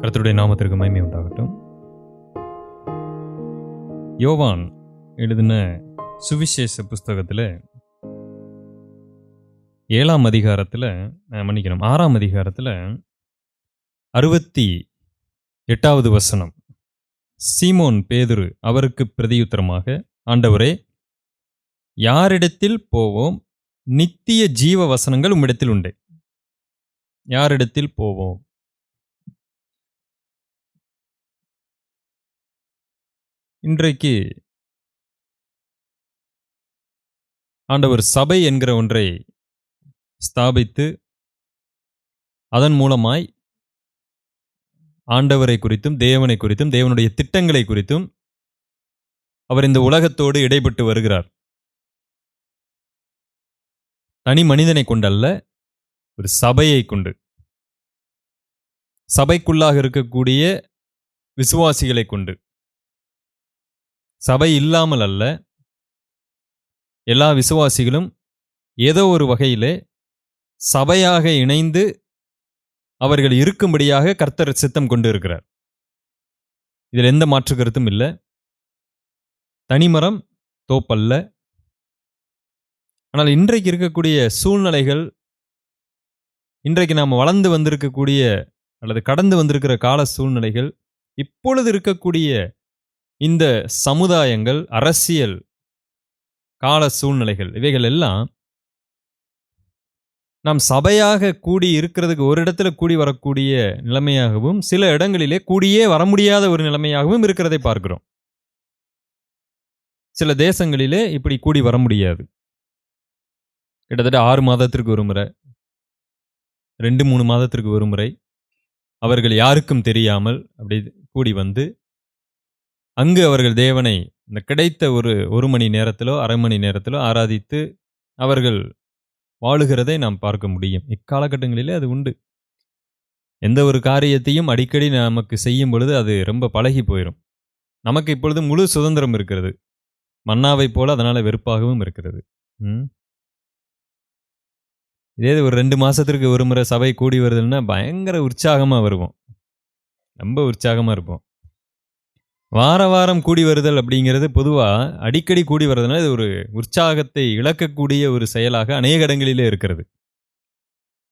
கர்த்தருடைய நாமத்திற்கு மகிமை உண்டாகட்டும். யோவான் எழுதின சுவிசேஷ புஸ்தகத்தில் 6ஆம் அதிகாரத்தில் 68வது வசனம். சீமோன் பேதுரு அவருக்கு பிரதியுத்தரமாக, ஆண்டவரே, யாரிடத்தில் போவோம்? நித்திய ஜீவ வசனங்கள் உம்மிடத்தில் உண்டு. யாரிடத்தில் போவோம்? இன்றைக்கு ஆண்டவர் சபை என்கிற ஒன்றை ஸ்தாபித்து அதன் மூலமாய் ஆண்டவரை குறித்தும் தேவனை குறித்தும் தேவனுடைய திட்டங்களை குறித்தும் அவர் இந்த உலகத்தோடு இடைப்பட்டு வருகிறார். தனி மனிதனை கொண்டல்ல, ஒரு சபையை கொண்டு, சபைக்குள்ளாக இருக்கக்கூடிய விசுவாசிகளை கொண்டு, சபை இல்லாமல் அல்ல, எல்லா விசுவாசிகளும் ஏதோ ஒரு வகையிலே சபையாக இணைந்து அவர்கள் இருக்கும்படியாக கர்த்தர் சித்தம் கொண்டு இருக்கிறார். இதில் எந்த மாற்று கருத்தும் இல்லை. தனிமரம் தோப்பல்ல. ஆனால் இன்றைக்கு இருக்கக்கூடிய சூழ்நிலைகள், இன்றைக்கு நாம் வளர்ந்து வந்திருக்கக்கூடிய அல்லது கடந்து வந்திருக்கிற கால சூழ்நிலைகள், இப்பொழுது இருக்கக்கூடிய இந்த சமுதாயங்கள், அரசியல் கால சூழ்நிலைகள், இவைகள் எல்லாம் நாம் சபையாக கூடி இருக்கிறதுக்கு ஒரு இடத்துல கூடி வரக்கூடிய நிலைமையாகவும், சில இடங்களிலே கூடியே வர முடியாத ஒரு நிலைமையாகவும் இருக்கிறதை பார்க்கிறோம். சில தேசங்களிலே இப்படி கூடி வர முடியாது. கிட்டத்தட்ட 6 மாதத்திற்கு ஒரு முறை, 2-3 மாதத்திற்கு ஒரு முறை அவர்கள் யாருக்கும் தெரியாமல் அப்படி கூடி வந்து அங்கு அவர்கள் தேவனை இந்த கிடைத்த ஒரு மணி நேரத்திலோ அரை மணி நேரத்திலோ ஆராதித்து அவர்கள் வாழுகிறதை நாம் பார்க்க முடியும். இக்காலகட்டங்களிலே அது உண்டு. எந்த ஒரு காரியத்தையும் அடிக்கடி நமக்கு செய்யும் பொழுது அது ரொம்ப பழகி போயிடும். நமக்கு இப்பொழுது முழு சுதந்திரம் இருக்கிறது. மன்னாவை போல அதனால வெறுப்பாகவும் இருக்கிறது. இதே ஒரு 2 மாசத்திற்கு ஒரு முறை சபை கூடி வருதுன்னா பயங்கர உற்சாகமா வருவோம். ரொம்ப உற்சாகமா இருப்போம். வார வாரம் கூடி வருதல் அப்படிங்கிறது பொதுவாக அடிக்கடி கூடி வருதுனால இது ஒரு உற்சாகத்தை இழக்கக்கூடிய ஒரு செயலாக அநேக இடங்களிலே இருக்கிறது.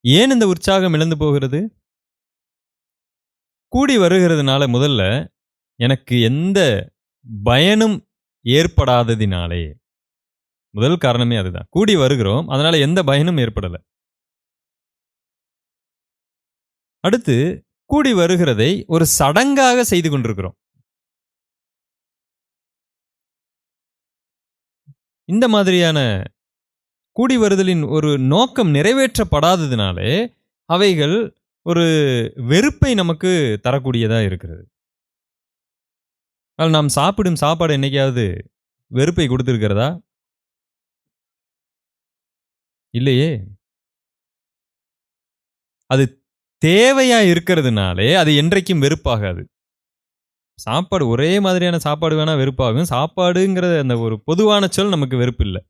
ஏன் இந்த உற்சாகம் இழந்து போகிறது? கூடி வருகிறதுனால முதல்ல எனக்கு எந்த பயனும் ஏற்படாததினாலே. முதல் காரணமே அதுதான். கூடி வருகிறோம், அதனால எந்த பயனும் ஏற்படலை. அடுத்து, கூடி வருகிறதை ஒரு சடங்காக செய்து கொண்டிருக்கிறோம். இந்த மாதிரியான கூடி வருதலின் ஒரு நோக்கம் நிறைவேற்றப்படாததினாலே அவைகள் ஒரு வெறுப்பை நமக்கு தரக்கூடியதா இருக்கிறது. நாம் சாப்பிடும் சாப்பாடு என்னைக்காவது வெறுப்பை கொடுத்திருக்கிறதா? இல்லையே. அது தேவையா இருக்கிறதுனாலே அது என்றைக்கும் வெறுப்பாகாது. சாப்பாடு ஒரே மாதிரியான சாப்பாடு வேணா வெறுப்பாகும். சாப்பாடுங்கிற அந்த ஒரு பொதுவான சொல் நமக்கு வெறுப்பு இல்லை.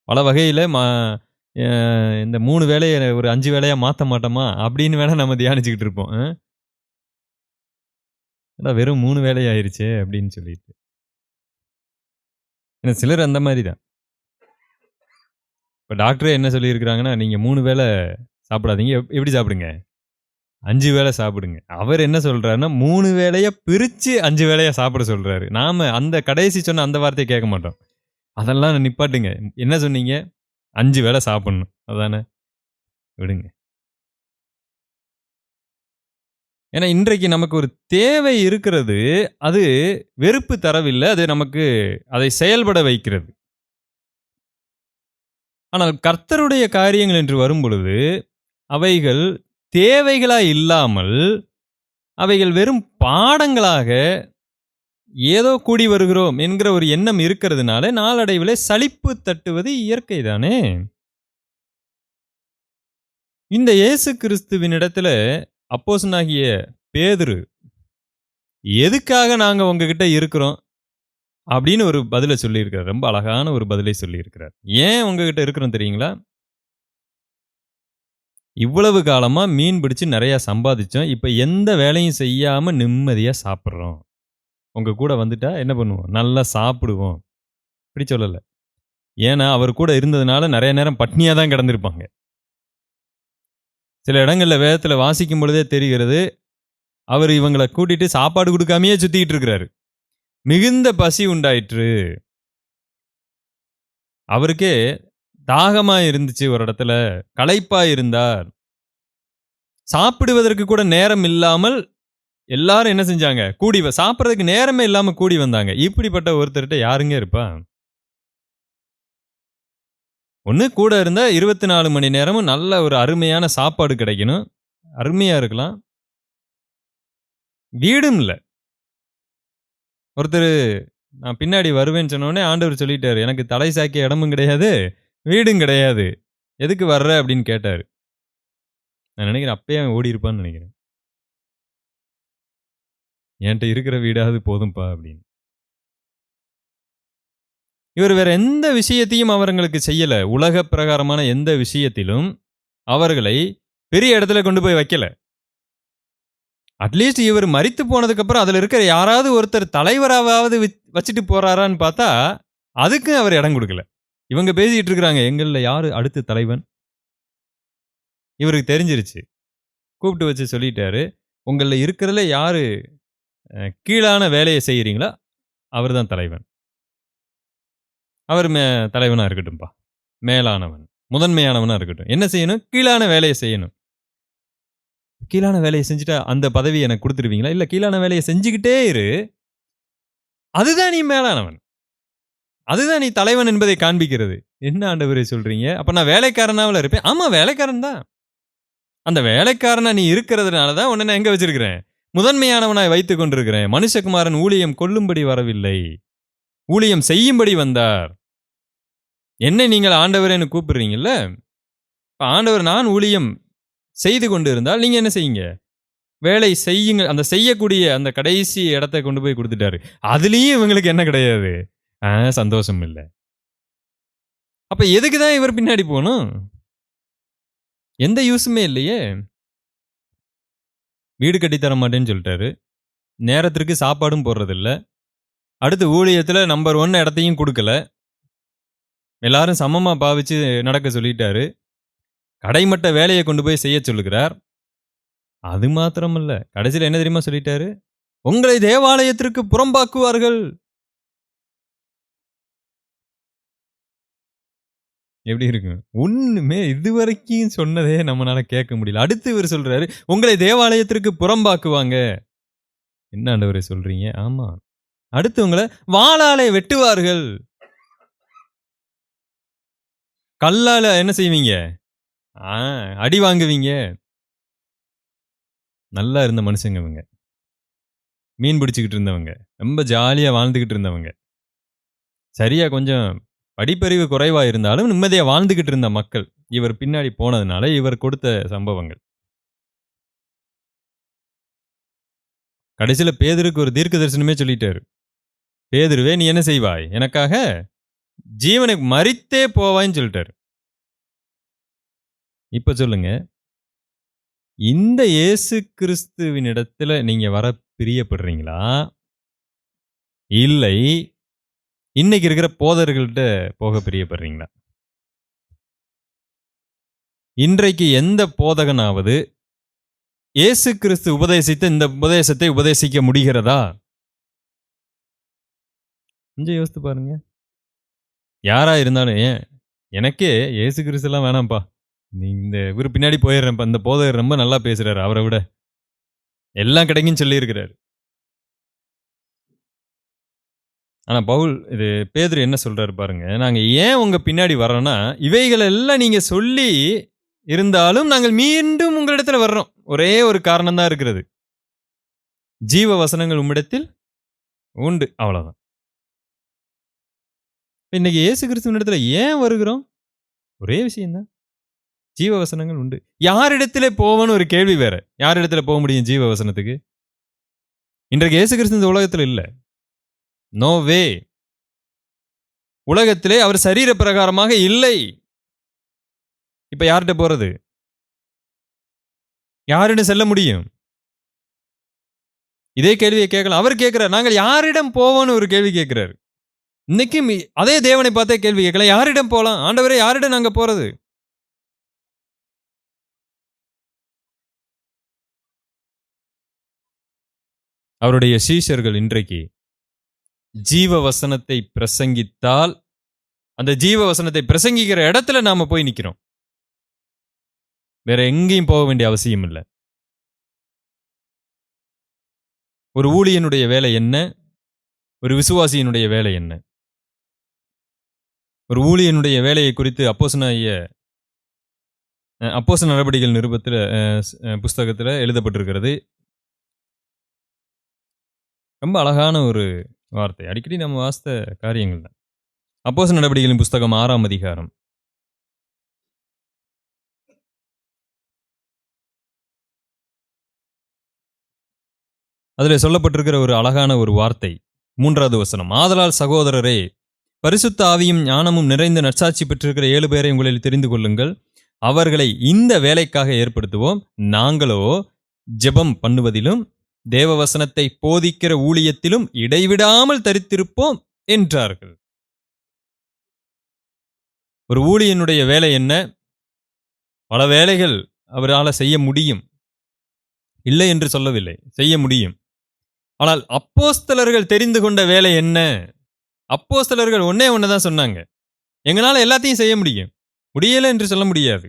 பல வகையில் இந்த 3 வேலையை ஒரு 5 வேலையா மாற்ற மாட்டோமா அப்படின்னு வேணா நம்ம தியானிச்சுக்கிட்டு இருப்போம். வெறும் 3 வேலையாயிருச்சே அப்படின்னு சொல்லிட்டு. ஏன்னா சிலர் அந்த மாதிரி தான். இப்போ டாக்டரே என்ன சொல்லியிருக்கிறாங்கன்னா, நீங்கள் 3 வேளை சாப்பிடாதீங்க, எப்படி சாப்பிடுங்க, 5 வேளை சாப்பிடுங்க. அவர் என்ன சொல்றாருன்னா 3 வேளையை பிரித்து 5 வேளையா சாப்பிட சொல்றாரு. நாம அந்த கடைசி சொன்ன அந்த வார்த்தையை கேட்க மாட்டோம். அதெல்லாம் நிப்பாட்டுங்க, என்ன சொன்னீங்க, 5 வேளை சாப்பிடணும், அதானே, விடுங்க. ஏன்னா இன்றைக்கு நமக்கு ஒரு தேவை இருக்கிறது, அது வெறுப்பு தரவில்லை, அது நமக்கு அதை செயல்பட வைக்கிறது. ஆனால் கர்த்தருடைய காரியங்கள் என்று வரும் பொழுது அவைகள் தேவைகளாய் இல்லாமல் அவைகள் வெறும் பாடங்களாக ஏதோ கூடி வருகிறோம் என்கிற ஒரு எண்ணம் இருக்கிறதுனால நாளடைவில் சலிப்பு தட்டுவது இயற்கை தானே. இந்த இயேசு கிறிஸ்துவின் இடத்துல அப்போஸ்தலனாகிய பேதுரு, எதுக்காக நாங்க உங்ககிட்ட இருக்கிறோம் அப்படின்னு ஒரு பதிலை சொல்லியிருக்கிறார். ரொம்ப அழகான ஒரு பதிலை சொல்லியிருக்கிறார். ஏன் உங்ககிட்ட இருக்கிறோம் தெரியுங்களா? இவ்வளவு காலமா மீன் பிடிச்சு நிறைய சம்பாதிச்சோம். இப்ப எந்த வேலையும் செய்யாம நிம்மதியா சாப்பிடுறோம். உங்க கூட வந்துட்டா என்ன பண்ணுவோம்? நல்லா சாப்பிடுவோம். இப்படி சொல்லல. ஏன்னா, அவர் கூட இருந்ததுனால நெறைய நேரம் பட்னியா தான் கிடந்திருப்பாங்க. சில இடங்கள்ல வேதத்துல வாசிக்கும் பொழுதே தெரிகிறது, அவர் இவங்கள கூட்டிட்டு சாப்பாடு குடுக்காமயே சுத்திக்கிட்டு இருக்கிறாரு. மிகுந்த பசி உண்டாயிற்று. அவருக்கே தாகமா இருந்துச்சு ஒரு இடத்துல. களைப்பா இருந்தார். சாப்பிடுவதற்கு கூட நேரம் இல்லாமல் எல்லாரும் என்ன செஞ்சாங்க? சாப்பிடுறதுக்கு நேரமே இல்லாம கூடி வந்தாங்க. இப்படிப்பட்ட ஒருத்தர்ட்ட யாருங்க இருப்பா? ஒண்ணு கூட இருந்தா 24 மணி நேரமும் நல்ல ஒரு அருமையான சாப்பாடு கிடைக்கணும். அருமையா இருக்கலாம். வீடும் இல்ல. ஒருத்தரு நான் பின்னாடி வருவேன்னு சொன்னோனே ஆண்டவர் சொல்லிட்டாரு. எனக்கு தலை சாய்க்க இடமும் கிடையாது, வீடும் கிடையாது. எதுக்கு வர்ற அப்படின்னு கேட்டாரு. நான் நினைக்கிறேன் அப்பயே அவன் ஓடியிருப்பான்னு நினைக்கிறேன். என்ட்ட இருக்கிற வீடாவது போதும்பா அப்படின்னு. இவர் வேற எந்த விஷயத்தையும் அவர்களுக்கு செய்யல. உலக பிரகாரமான எந்த விஷயத்திலும் அவர்களை பெரிய இடத்துல கொண்டு போய் வைக்கல. அட்லீஸ்ட் இவர் மரித்து போனதுக்கு அப்புறம் அதுல இருக்கிற யாராவது ஒருத்தர் தலைவராவது வச்சுட்டு போறாரான்னு பார்த்தா அதுக்கும் அவர் இடம் கொடுக்கல. இவங்க பேசிட்டு இருக்கிறாங்க, எங்கள்ல யாரு அடுத்த தலைவன்? இவருக்கு தெரிஞ்சிருச்சு. கூப்பிட்டு வச்சு சொல்லிட்டாரு, உங்கள இருக்கிறதுல யாரு கீழான வேலையை செய்யறீங்களோ அவர் தான் தலைவன். அவர் தலைவனா இருக்கட்டும்பா. மேலானவன், முதன்மையானவனா இருக்கட்டும். என்ன செய்யணும்? கீழான வேலையை செய்யணும். கீழான வேலையை செஞ்சுட்டா அந்த பதவி எனக்கு கொடுத்துருவீங்களா? இல்ல, கீழான வேலையை செஞ்சுக்கிட்டே இரு. அதுதான் நீ மேலானவன். அதுதான் நீ தலைவன் என்பதை காண்பிக்கிறது. என்ன ஆண்டவரே சொல்றீங்க? அப்ப நான் வேலைக்காரனாவில் இருப்பேன். ஆமா, வேலைக்காரன் தான். அந்த வேலைக்காரனா நீ இருக்கிறதுனால தான் உன்னை நான் எங்க வச்சிருக்கிறேன்? முதன்மையானவனாய் வைத்துக் கொண்டிருக்கிறேன். மனுஷகுமாரன் ஊழியம் கொல்லும்படி வரவில்லை, ஊழியம் செய்யும்படி வந்தார். என்ன நீங்கள் ஆண்டவரேன்னு கூப்பிடுறீங்கல்ல? ஆண்டவர் நான் ஊழியம் செய்து கொண்டு இருந்தால் நீங்க என்ன செய்யுங்க? வேலை செய்யுங்க. அந்த செய்யக்கூடிய அந்த கடைசி இடத்தை கொண்டு போய் கொடுத்துட்டாரு. அதுலயும் இவங்களுக்கு என்ன கிடையாது? சந்தோஷம் இல்லை. அப்ப எதுக்கு தான் இவர் பின்னாடி போகணும்? எந்த யூஸுமே இல்லையே. வீடு கட்டித்தர மாட்டேன்னு சொல்லிட்டாரு. நேரத்திற்கு சாப்பாடும் போடுறதில்ல. அடுத்து ஊழியத்துல நம்பர் 1 இடத்தையும் கொடுக்கல. எல்லாரும் சமமா பாவிச்சு நடக்க சொல்லிட்டாரு. கடைமட்ட வேலையை கொண்டு போய் செய்ய சொல்லுகிறார். அது மாத்திரமல்ல, கடைசியில் என்ன தெரியுமா சொல்லிட்டாரு? உங்களை தேவாலயத்திற்கு புறம்பாக்குவார்கள். எப்படி இருக்கு? ஒண்ணுமே இதுவரைக்கும் சொன்னதே நம்மளால கேட்க முடியல. அடுத்து இவர் சொல்றாரு, உங்களை தேவாலயத்திற்கு புறம்பாக்குவாங்க. என்ன ஆண்டவரே சொல்றீங்க? ஆமா. அடுத்து உங்களை வாளாலே வெட்டுவார்கள். கல்லால என்ன செய்வீங்க? அடி வாங்குவீங்க. நல்லா இருந்த மனுஷங்க இவங்க. மீன் பிடிச்சுக்கிட்டு இருந்தவங்க. ரொம்ப ஜாலியா வாழ்ந்துகிட்டு இருந்தவங்க. சரியா கொஞ்சம் படிப்பறிவு குறைவா இருந்தாலும் நிம்மதியா வாழ்ந்துகிட்டு இருந்த மக்கள். இவர் பின்னாடி போனதுனால இவர் கொடுத்த சம்பவங்கள். கடைசியில பேதுருக்கு ஒரு தீர்க்க தரிசனமே சொல்லிட்டாரு. பேதுருவே, நீ என்ன செய்வாய்? எனக்காக ஜீவனுக்கு மரித்தே போவாய்ன்னு சொல்லிட்டாரு. இப்ப சொல்லுங்க, இந்த இயேசு கிறிஸ்துவினிடத்துல நீங்க வர பிரியப்படுறீங்களா? இல்லை இன்னைக்கு இருக்கிற போதர்கள்ட்ட போக பிரியப்படுறீங்களா? இன்றைக்கு எந்த போதகனாவது இயேசு கிறிஸ்து உபதேசித்த இந்த உபதேசத்தை உபதேசிக்க முடிகிறதா? கொஞ்சம் யோசித்து பாருங்க. யாரா இருந்தாலும், எனக்கே இயேசு கிறிஸ்து எல்லாம் வேணாம்ப்பா, நீ இந்த இவர் பின்னாடி போயிடுறேன்ப்பா, இந்த போதகர் ரொம்ப நல்லா பேசுறாரு, அவரை விட எல்லாம் கிடைக்குன்னு சொல்லி இருக்கிறாரு. ஆனா பவுல் இது பேதுரு என்ன சொல்றாரு பாருங்க, நாங்க ஏன் உங்க பின்னாடி வர்றோம்னா, இவைகள் எல்லாம் நீங்க சொல்லி இருந்தாலும் நாங்கள் மீண்டும் உங்களிடத்துல வர்றோம். ஒரே ஒரு காரணம் தான் இருக்கிறது, ஜீவ வசனங்கள் உம்மிடத்தில் உண்டு, அவ்வளவுதான். இன்னைக்கு இயேசு கிறிஸ்துவின் இடத்துல ஏன் வருகிறோம்? ஒரே விஷயம்தான், ஜீவ வசனங்கள் உண்டு. யாரிடத்துல போவன்னு ஒரு கேள்வி வேற. யாரிடத்துல போக முடியும் ஜீவ வசனத்துக்கு? இன்றைக்கு இயேசு கிறிஸ்து இந்த உலகத்துல இல்ல. No way. உலகத்திலே அவர் சரீர பிரகாரமாக இல்லை. இப்ப யார்கிட்ட போறது? யாரிடம் செல்ல முடியும்? இதே கேள்வியை கேட்கலாம். அவர் கேட்கிறார், நாங்கள் யாரிடம் போவோம்னு ஒரு கேள்வி கேட்கிறார். இன்னைக்கும் அதே தேவனை பார்த்தே கேள்வி கேட்கலாம். யாரிடம் போலாம்? ஆண்டவரே, யாரிடம் நாங்க போறது? அவருடைய சீஷர்கள் இன்றைக்கு ஜீவ வசனத்தை பிரசங்கித்தால், அந்த ஜீவ வசனத்தை பிரசங்கிக்கிற இடத்துல நாம போய் நிக்கிறோம். வேற எங்கேயும் போக வேண்டிய அவசியம் இல்லை. ஒரு ஊழியனுடைய வேலை என்ன? ஒரு விசுவாசியினுடைய வேலை என்ன? ஒரு ஊழியனுடைய வேலையை குறித்து அப்போஸ்தலர் நடபடிகள் நிருபத்தில் புஸ்தகத்தில் எழுதப்பட்டிருக்கிறது. ரொம்ப அழகான ஒரு வார்த்தை. அடிக்கடி நம்ம வாசித்த காரியங்கள் தான். அப்போஸ்தலர் நடபடிகளின் புஸ்தகம் 6ஆம் அதிகாரம். அதில் சொல்லப்பட்டிருக்கிற ஒரு அழகான ஒரு வார்த்தை, 3வது வசனம். ஆதலால் சகோதரரே, பரிசுத்த ஆவியும் ஞானமும் நிறைந்த நற்சாட்சி பெற்றிருக்கிற 7 பேரை உங்களில் தெரிந்து கொள்ளுங்கள். அவர்களை இந்த வேலைக்காக ஏற்படுத்துவோம். நாங்களோ ஜெபம் பண்ணுவதிலும் தேவ வசனத்தை போதிக்கிற ஊழியத்திலும் இடைவிடாமல் தரித்திருப்போம் என்றார்கள். ஒரு ஊழியனுடைய வேலை என்ன? பல வேலைகள் அவரால் செய்ய முடியும், இல்லை என்று சொல்லவில்லை, செய்ய முடியும். ஆனால் அப்போஸ்தலர்கள் தெரிந்து கொண்ட வேலை என்ன? அப்போஸ்தலர்கள் ஒன்னே ஒன்னுதான் சொன்னாங்க, எங்களால எல்லாத்தையும் செய்ய முடியும், முடியல என்று சொல்ல முடியாது.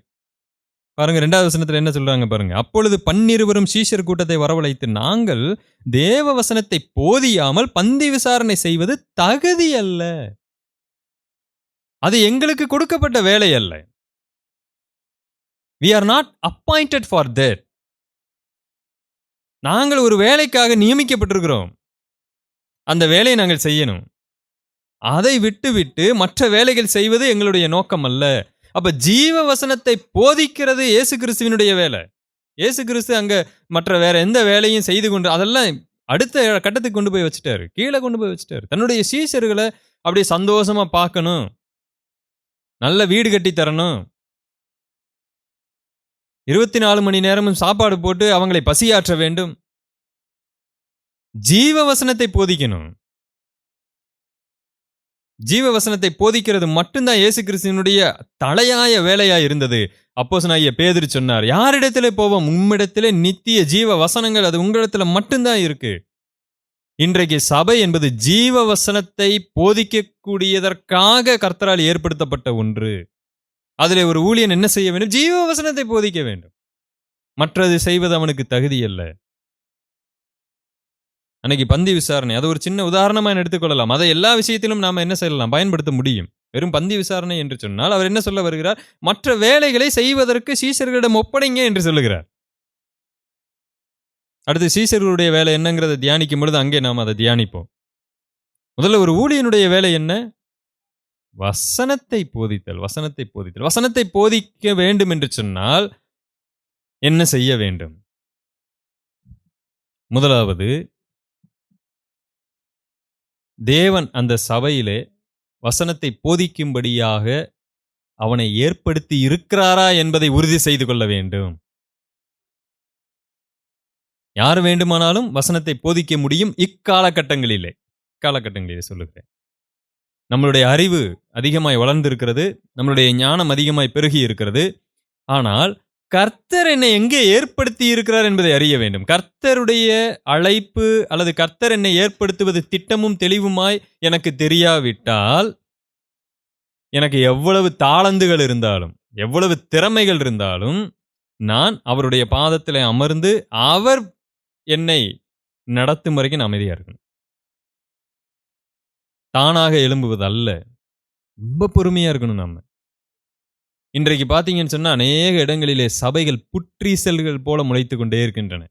பாருங்க, 2வது வசனத்துல என்ன சொல்றாங்க பாருங்க. அப்பொழுது 12 சீஷர் கூட்டத்தை வரவழைத்து, நாங்கள் தேவ வசனத்தை போதியாமல் பந்தி விசாரணை செய்வது தகுதி அல்ல. அது எங்களுக்கு கொடுக்கப்பட்ட வேலை அல்ல. We are not appointed for that. நாங்கள் ஒரு வேலைக்காக நியமிக்கப்பட்டிருக்கிறோம். அந்த வேலையை நாங்கள் செய்யணும். அதை விட்டு மற்ற வேலைகள் செய்வது எங்களுடைய நோக்கம் அல்ல. அப்ப ஜீவ வசனத்தை போதிக்கிறது இயேசு கிறிஸ்துவினுடைய வேலை. இயேசு கிறிஸ்து அங்க மற்ற வேற எந்த வேலையும் செய்து கொண்டு அதெல்லாம் அடுத்த கட்டத்துக்கு கொண்டு போய் வச்சுட்டாரு, கீழே கொண்டு போய் வச்சுட்டாரு. தன்னுடைய சீஷர்களை அப்படியே சந்தோஷமா பார்க்கணும், நல்ல வீடு கட்டி தரணும், 24 மணி நேரமும் சாப்பாடு போட்டு அவங்களை பசியாற்ற வேண்டும், ஜீவ வசனத்தை போதிக்கணும். ஜீவ வசனத்தை போதிக்கிறது மட்டும்தான் இயேசு கிறிஸ்துவினுடைய தலையாய வேலையா இருந்தது. அப்போஸ்தலனாகிய பேதுரு சொன்னார், யாரிடத்திலே போவோம்? உம்மிடத்திலே நித்திய ஜீவ வசனங்கள், அது உங்களிடத்துல மட்டும்தான் இருக்கு. இன்றைக்கு சபை என்பது ஜீவ வசனத்தை போதிக்கக்கூடியதற்காக கர்த்தரால் ஏற்படுத்தப்பட்ட ஒன்று. அதிலே ஒரு ஊழியன் என்ன செய்ய வேண்டும்? ஜீவ வசனத்தை போதிக்க வேண்டும். மற்றது செய்வது அவனுக்கு தகுதி அல்ல. அன்னைக்கு பந்தி விசாரணை, அது ஒரு சின்ன உதாரணமா எடுத்துக்கொள்ளலாம். அதை எல்லா விஷயத்திலும் நாம என்ன செய்யலாம்? பயன்படுத்த முடியும். வெறும் பந்தி விசாரணை என்று சொன்னால் அவர் என்ன சொல்ல வருகிறார்? மற்ற வேலைகளை செய்வதற்கு சீஷர்களிடம் ஒப்படைங்க என்று சொல்லுகிறார். அடுத்து சீஷர்களுடைய வேலை என்னங்கிறத தியானிக்கும் பொழுது அங்கே நாம் அதை தியானிப்போம். முதல்ல ஒரு ஊழியனுடைய வேலை என்ன? வசனத்தை போதித்தல். வசனத்தை போதித்தல். வசனத்தை போதிக்க வேண்டும் என்று சொன்னால் என்ன செய்ய வேண்டும்? முதலாவது, தேவன் அந்த சபையிலே வசனத்தை போதிக்கும்படியாக அவனை ஏற்படுத்தி இருக்கிறாரா என்பதை உறுதி செய்து கொள்ள வேண்டும். யார் வேண்டுமானாலும் வசனத்தை போதிக்க முடியும் இக்காலகட்டங்களிலே. சொல்லுகிறேன். நம்மளுடைய அறிவு அதிகமாய் வளர்ந்திருக்கிறது, நம்மளுடைய ஞானம் அதிகமாய் பெருகி இருக்கிறது. ஆனால் கர்த்தர் என்னை எங்கே ஏற்படுத்தி இருக்கிறார் என்பதை அறிய வேண்டும். கர்த்தருடைய அழைப்பு அல்லது கர்த்தர் என்னை ஏற்படுத்துவது திட்டமும் தெளிவுமாய் எனக்கு தெரியாவிட்டால், எனக்கு எவ்வளவு தாளந்துகள் இருந்தாலும், எவ்வளவு திறமைகள் இருந்தாலும், நான் அவருடைய பாதத்தில் அமர்ந்து அவர் என்னை நடத்தும் வரைக்கும் நான் அமைதியா இருக்கணும். தானாக எழும்புவது அல்ல, ரொம்ப பொறுமையா இருக்கணும். நம்ம இன்றைக்கு பார்த்தீங்கன்னு சொன்னா அநேக இடங்களிலே சபைகள் புற்றீசல்கள் போல முளைத்துக் கொண்டே இருக்கின்றன.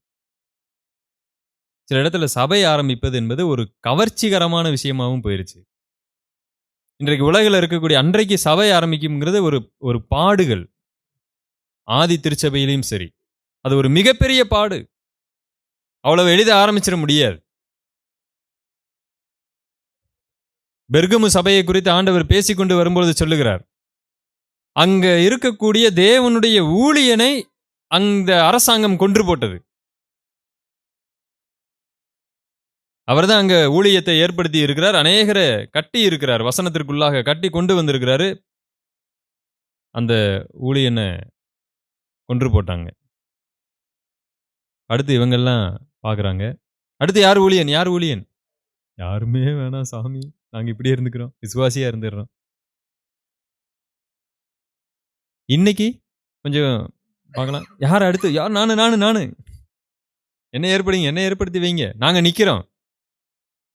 சில இடத்துல சபை ஆரம்பிப்பது என்பது ஒரு கவர்ச்சிகரமான விஷயமாகவும் போயிருச்சு. இன்றைக்கு உலகில் இருக்கக்கூடிய அன்றைக்கு சபை ஆரம்பிக்கும்ங்கிறது ஒரு பாடுகள். ஆதி திருச்சபையிலையும் சரி, அது ஒரு மிகப்பெரிய பாடு. அவ்வளவு எளிதாக ஆரம்பிச்சிட முடியாது. பெர்கமு சபையை குறித்து ஆண்டவர் பேசிக்கொண்டு வரும்பொழுது சொல்லுகிறார், அங்க இருக்கக்கூடிய தேவனுடைய ஊழியனை அந்த அரசாங்கம் கொன்று போட்டது. அவர்தான் அங்க ஊழியத்தை ஏற்படுத்தி இருக்கிறார். அநேகரை கட்டி இருக்கிறார். வசனத்திற்குள்ளாக கட்டி கொண்டு வந்திருக்கிறாரு. அந்த ஊழியனை கொன்று போட்டாங்க. அடுத்து இவங்கெல்லாம் பார்க்குறாங்க. அடுத்து யார் ஊழியன்? யார் ஊழியன்? யாருமே வேணாம் சாமி. நாங்க இப்படியே இருந்துக்கிறோம். விசுவாசியா இருந்துடுறோம். இன்னைக்கு கொஞ்சம் பார்க்கலாம். யார் அடுத்து? யார்? நானு. என்ன ஏற்படுத்தி வைங்க. நாங்க நிக்கிறோம்.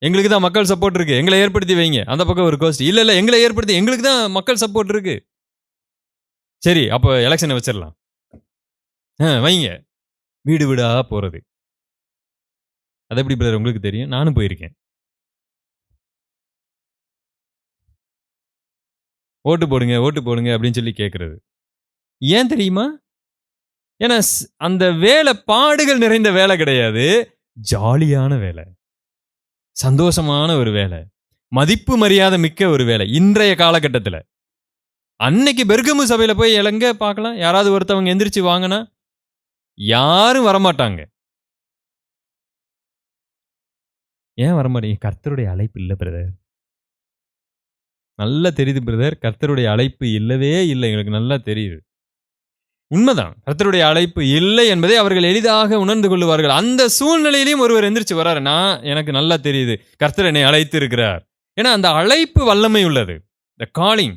எங்களுக்கு தான் மக்கள் சப்போர்ட் இருக்கு. எங்களை ஏற்படுத்தி வைங்க. அந்த பக்கம் ஒரு கோஷ்டி. இல்ல எங்களை ஏற்படுத்தி, எங்களுக்கு தான் மக்கள் சப்போர்ட் இருக்கு. சரி, அப்போ எலெக்ஷனை வச்சிடலாம். வைங்க. வீடு வீடா போறது. அது எப்படி பிரதர் உங்களுக்கு தெரியும்? நானும் போயிருக்கேன். ஓட்டு போடுங்க அப்படின்னு சொல்லி கேட்கறது. ஏன் தெரியுமா? ஏன்னா அந்த வேலை பாடுகள் நிறைந்த வேலை கிடையாது. ஜாலியான வேலை, சந்தோஷமான ஒரு வேலை, மதிப்பு மரியாதை மிக்க ஒரு வேலை. இன்றைய காலகட்டத்தில் அன்னைக்கு பெர்கமு சபையில போய் எங்க பார்க்கலாம்? யாராவது ஒருத்தவங்க எந்திரிச்சு வாங்கினா யாரும் வரமாட்டாங்க. ஏன் வரமாட்டீங்க? கர்த்தருடைய அழைப்பு இல்லை பிரதர். நல்லா தெரியுது பிரதர், கர்த்தருடைய அழைப்பு இல்லவே இல்லை. எங்களுக்கு நல்லா தெரியுது. உண்மைதான், கர்த்தருடைய அழைப்பு இல்லை என்பதை அவர்கள் எளிதாக உணர்ந்து கொள்ளுவார்கள். அந்த சூழ்நிலையிலையும் ஒருவர் எந்திரிச்சு வர்றாரு. எனக்கு நல்லா தெரியுது, கர்த்தர் என்னை அழைத்து இருக்கிறார். ஏன்னா அந்த அழைப்பு வல்லமை உள்ளது. த காலிங்.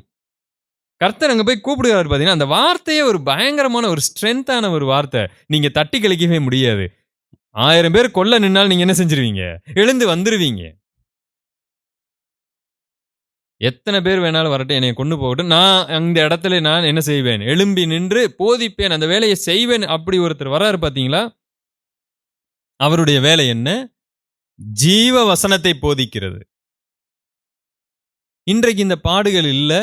கர்த்தர் அங்க போய் கூப்பிடுகிறார். பாத்தீங்கன்னா அந்த வார்த்தையே ஒரு பயங்கரமான ஒரு ஸ்ட்ரென்த்தான ஒரு வார்த்தை. நீங்க தட்டி கழிக்கவே முடியாது. 1000 பேர் கொல்ல நின்னால் நீங்க என்ன செஞ்சிருவீங்க? எழுந்து வந்துருவீங்க. எத்தனை பேர் வேணாலும் வரட்டும், என்னை கொண்டு போகட்டும், நான் அந்த இடத்துல நான் என்ன செய்வேன்? எழும்பி நின்று போதிப்பேன், அந்த வேலையை செய்வேன். அப்படி ஒருத்தர் வராரு பாத்தீங்களா? அவருடைய வேலை என்ன? ஜீவ வசனத்தை போதிக்கிறது. இன்றைக்கு இந்த பாடுகள் இல்ல.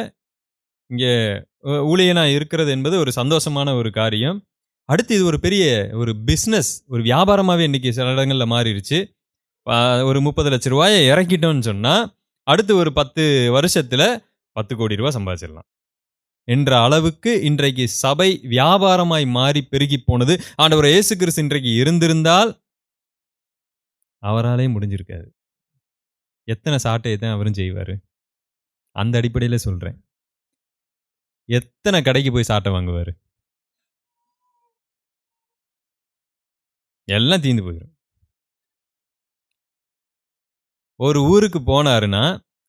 இங்க ஊழியனா இருக்கிறது என்பது ஒரு சந்தோஷமான ஒரு காரியம். அடுத்து இது ஒரு பெரிய ஒரு பிஸ்னஸ், ஒரு வியாபாரமாவே இன்னைக்கு சில இடங்கள்ல மாறிடுச்சு. ஒரு 30 லட்ச ரூபாயை இறக்கிட்டோம்னு சொன்னா அடுத்து ஒரு 10 வருஷத்துல 10 கோடி ரூபாய் சம்பாதிச்சிடலாம் என்ற அளவுக்கு இன்றைக்கு சபை வியாபாரமாய் மாறி பெருகி போனது. ஆண்டவர் இயேசு கிறிஸ்து இன்றைக்கு இருந்திருந்தால் அவராலே முடிஞ்சிருக்காது. எத்தனை சாட்டையை தான் அவரும் செய்வாரு. அந்த அடிப்படையில சொல்றேன். எத்தனை கடைக்கு போய் சாட்டை வாங்குவாரு? எல்லாம் தீந்து போயிடும். ஒரு ஊருக்கு போனாருன்னா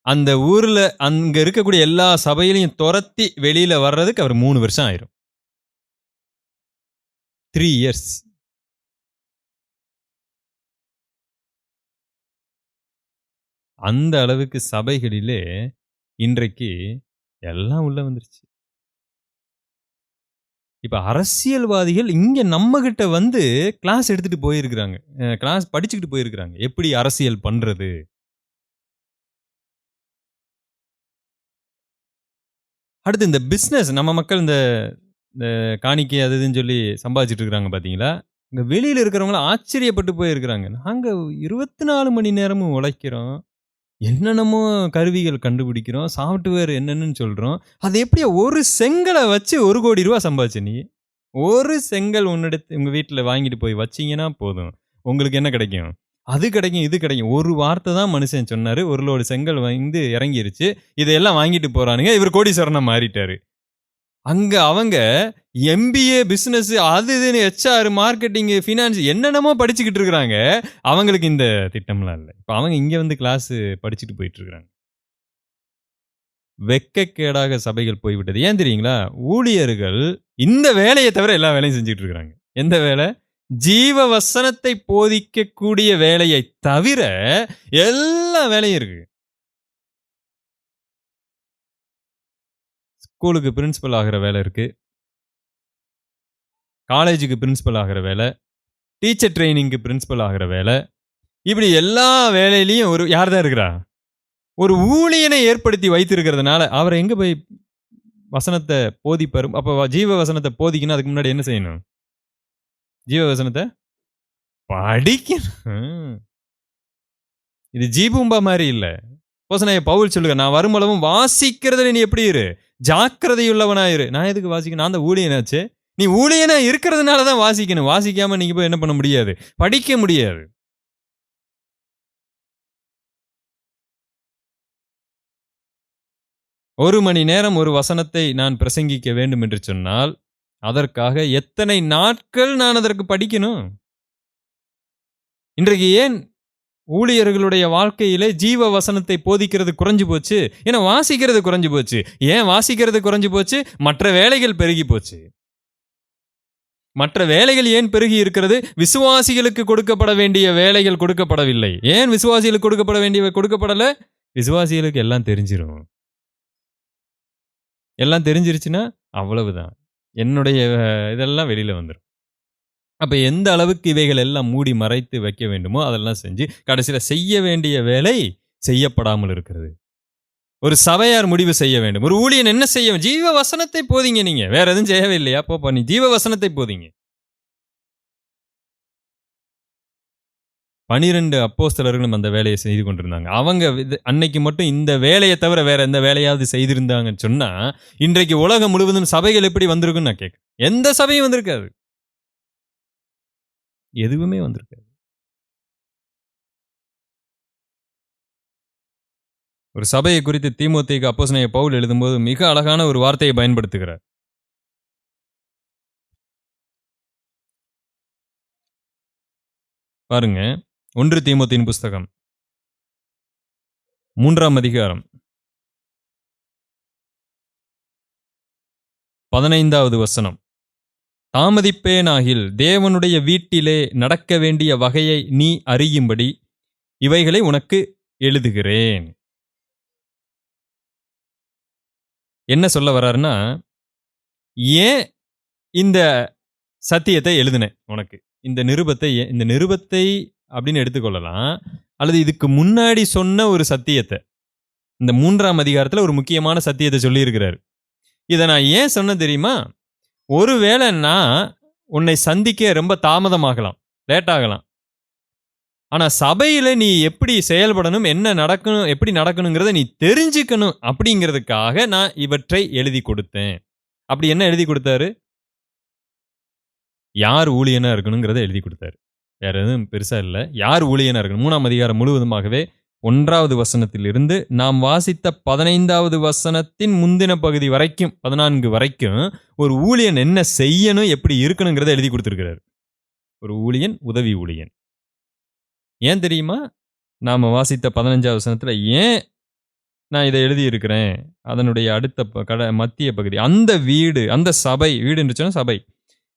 அந்த ஊர்ல அங்க இருக்கக்கூடிய எல்லா சபையிலையும் துரத்தி வெளியில வர்றதுக்கு அவர் 3 வருஷம் ஆயிரும். 3 years. அந்த அளவுக்கு சபைகளிலே இன்றைக்கு எல்லாம் உள்ள வந்துருச்சு. இப்ப அரசியல்வாதிகள் இங்க நம்ம கிட்ட வந்து கிளாஸ் எடுத்துட்டு போயிருக்கிறாங்க. கிளாஸ் படிச்சுக்கிட்டு போயிருக்கிறாங்க. எப்படி அரசியல் பண்றது? அடுத்து இந்த பிஸ்னஸ், நம்ம மக்கள் இந்த காணிக்கை அது இதுன்னு சொல்லி சம்பாதிச்சுட்டு இருக்கிறாங்க பாத்தீங்களா? இங்க வெளியில இருக்கிறவங்க ஆச்சரியப்பட்டு போயிருக்கிறாங்க. நாங்க 24 மணி நேரமும் உழைக்கிறோம், என்னென்னமோ கருவிகள் கண்டுபிடிக்கிறோம், சாஃப்ட்வேர் என்னன்னு சொல்றோம். அது எப்படியா ஒரு செங்கலை வச்சு 1 கோடி ரூபாய் சம்பாதிச்ச நீ? ஒரு செங்கல் உன்னிடத்து உங்க வீட்டுல வாங்கிட்டு போய் வச்சீங்கன்னா போதும், உங்களுக்கு என்ன கிடைக்கும்? அது கிடைக்கும், இது கிடைக்கும். ஒரு வார்த்தை தான் மனுஷன் சொன்னாரு. ஒரு லோடு செங்கல் வந்து இறங்கிருச்சு. இதையெல்லாம் வாங்கிட்டு போறானுங்க. இவர் கோடீஸ்வரனா மாறிட்டாரு. அங்க அவங்க எம்பிஏ பிசினஸ் அது இதுன்னு HR மார்க்கெட்டிங் ஃபினான்ஸ் என்னென்னமோ படிச்சுக்கிட்டு இருக்கிறாங்க. அவங்களுக்கு இந்த திட்டம்லாம் இல்லை. இப்ப அவங்க இங்க வந்து கிளாஸ் படிச்சுட்டு போயிட்டு இருக்கிறாங்க. வெட்கக்கேடாக சபைகள் போய்விட்டது. ஏன் தெரியுங்களா? ஊழியர்கள் இந்த வேலையை தவிர எல்லா வேலையும் செஞ்சுட்டு இருக்கிறாங்க. எந்த வேலை? ஜீவ வசனத்தை போதிக்கக்கூடிய வேலையை தவிர எல்லா வேலையும் இருக்கு. ஸ்கூலுக்கு பிரின்சிபல் ஆகிற வேலை இருக்கு, காலேஜுக்கு பிரின்சிபல் ஆகிற வேலை, டீச்சர் ட்ரைனிங்க்கு பிரின்சிபல் ஆகிற வேலை, இப்படி எல்லா வேலையிலையும் ஒரு யார் தான் இருக்கிறா? ஒரு ஊழியனை ஏற்படுத்தி வைத்திருக்கிறதுனால அவரை எங்க போய் வசனத்தை போதிப்பாரு? அப்போ ஜீவ வசனத்தை போதிக்கணும். அதுக்கு முன்னாடி என்ன செய்யணும்? ஜீவ வசனத்தை படிக்கணும். இது ஜீபூம்பா மாதிரி இல்ல. அப்போஸ்தலனாகிய பவுல் சொல்லுங்க, நான் வருமளவும் வாசிக்கிறதுல நீ எப்படி இரு? ஜாக்கிரதையுள்ளவனாயிரு. நான் எதுக்கு வாசிக்க? நான் தான் ஊழியனாச்சே. நீ ஊழியனா இருக்கிறதுனால தான் வாசிக்கணும். வாசிக்காம நீங்க போய் என்ன பண்ண முடியாது? படிக்க முடியாது. ஒரு மணி நேரம் ஒரு வசனத்தை நான் பிரசங்கிக்க வேண்டும் என்று சொன்னால், அதற்காக எத்தனை நாட்கள் நான் அதற்கு படிக்கணும்? இன்றைக்கு ஏன் ஊழியர்களுடைய வாழ்க்கையிலே ஜீவ வசனத்தை போதிக்கிறது குறைஞ்சு போச்சு? ஏன்னா வாசிக்கிறது குறைஞ்சு போச்சு. ஏன் வாசிக்கிறது குறைஞ்சு போச்சு? மற்ற வேலைகள் பெருகி போச்சு. மற்ற வேலைகள் ஏன் பெருகி இருக்கிறது? விசுவாசிகளுக்கு கொடுக்கப்பட வேண்டிய வேலைகள் கொடுக்கப்படவில்லை. ஏன் விசுவாசிகளுக்கு கொடுக்கப்பட வேண்டியவை கொடுக்கப்படல? விசுவாசிகளுக்கு எல்லாம் தெரிஞ்சிரும். எல்லாம் தெரிஞ்சிருச்சுன்னா அவ்வளவுதான். என்னுடைய இதெல்லாம் வெளியில வந்துரும். அப்ப எந்த அளவுக்கு இவைகள் எல்லாம் மூடி மறைத்து வைக்க வேண்டுமோ அதெல்லாம் செஞ்சு கடைசியில செய்ய வேண்டிய வேலை செய்யப்படாமல் இருக்கிறது. ஒரு சபையார் முடிவு செய்ய வேண்டும். ஒரு ஊழியன் என்ன செய்ய? ஜீவ வசனத்தை போதிங்க நீங்க. வேற எதுவும் செய்யவே இல்லையா? போப்பா நீ ஜீவ வசனத்தை போதிங்க. 12 அப்போஸ்தலர்களும் அந்த வேலையை செய்து கொண்டிருந்தாங்க. அவங்க அன்னைக்கு மட்டும் இந்த வேலையை தவிர வேற எந்த வேலையாவது செய்திருந்தாங்கன்னு சொன்னா, இன்றைக்கு உலகம் முழுவதும் சபைகள் எப்படி வந்திருக்குன்னு நான் கேட்கிறேன். எந்த சபையும் வந்திருக்காது. எதுவுமே வந்திருக்காது. ஒரு சபையை குறித்து தீமோத்தேயுக்கு அப்போஸ்தலனாகிய பவுல் எழுதும்போது மிக அழகான ஒரு வார்த்தையை பயன்படுத்துகிறார். பாருங்க, 1 தீமோத்தேயின் புஸ்தகம் 3ஆம் அதிகாரம் 15வது வசனம். தாமதிப்பேனாகில் தேவனுடைய வீட்டிலே நடக்க வேண்டிய வகையை நீ அறியும்படி இவைகளை உனக்கு எழுதுகிறேன். என்ன சொல்ல வர்றாருன்னா, ஏன் இந்த சத்தியத்தை எழுதினேன் உனக்கு? இந்த நிருபத்தை அப்படின்னு எடுத்துக்கொள்ளலாம். அல்லது இதுக்கு முன்னாடி சொன்ன ஒரு சத்தியத்தை, இந்த 3ஆம் அதிகாரத்துல ஒரு முக்கியமான சத்தியத்தை சொல்லியிருக்கிறார். இதை நான் ஏன் சொன்ன தெரியுமா? ஒருவேளை நான் உன்னை சந்திக்க ரொம்ப தாமதமாகலாம், லேட் ஆகலாம். ஆனா சபையில நீ எப்படி செயல்படணும், என்ன நடக்கணும், எப்படி நடக்கணுங்கிறத நீ தெரிஞ்சுக்கணும் அப்படிங்கிறதுக்காக நான் இவற்றை எழுதி கொடுத்தேன். அப்படி என்ன எழுதி கொடுத்தாரு? யார் ஊழியனா இருக்கணுங்கிறத எழுதி கொடுத்தாரு. வேற எதுவும் பெருசா இல்ல. யார் ஊழியனா இருக்கணும்? 3ஆம் அதிகாரம் முழுவதுமாகவே 1வது வசனத்திலிருந்து நாம் வாசித்த 15வது வசனத்தின் முந்தின பகுதி வரைக்கும் 14 வரைக்கும் ஒரு ஊழியன் என்ன செய்யணும், எப்படி இருக்கணுங்கிறத எழுதி கொடுத்திருக்கிறார். ஒரு ஊழியன், உதவி ஊழியன். ஏன் தெரியுமா? நாம வாசித்த 15வது வசனத்துல ஏன் நான் இதை எழுதியிருக்கிறேன்? அதனுடைய அடுத்த மத்திய பகுதி. அந்த வீடு, அந்த சபை, வீடு என்று சொன்னா சபை.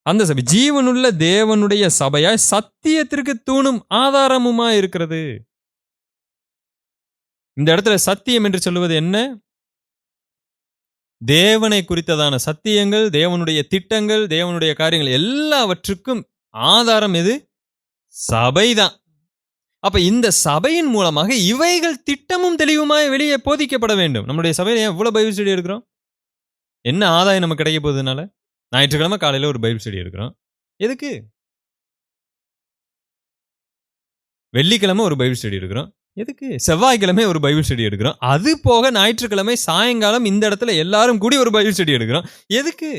அந்த சபை ஜீவனுள்ள தேவனுடைய சபையாய் சத்தியத்திற்கு தூணும் ஆதாரமுமா இருக்கிறது. இந்த இடத்துல சத்தியம் என்று சொல்லுவது என்ன? தேவனை குறித்ததான சத்தியங்கள், தேவனுடைய திட்டங்கள், தேவனுடைய காரியங்கள் எல்லாவற்றுக்கும் ஆதாரம் எது? சபைதான். அப்ப இந்த சபையின் மூலமாக இவைகள் திட்டமும் தெளிவுமாய் வெளியே போதிக்கப்பட வேண்டும். நம்முடைய சபையில ஏன் இவ்வளவு பைபிள் ஸ்டடி எடுக்கிறோம்? என்ன ஆதாயம் நமக்கு கிடைக்க போகுதுனால? ஞாயிற்றுக்கிழமை காலையில ஒரு பைபிள் ஸ்டடி எடுக்கிறோம். எதுக்கு? வெள்ளிக்கிழமை ஒரு பைபிள் ஸ்டடி எடுக்கிறோம். எதுக்கு? செவ்வாய்க்கிழமை ஒரு பைபிள் ஸ்டடி எடுக்கிறோம். அது போக ஞாயிற்றுக்கிழமை சாயங்காலம் இந்த இடத்துல எல்லாரும் கூடி ஒரு பைபிள் ஸ்டடி எடுக்கிறோம். எதுக்கு?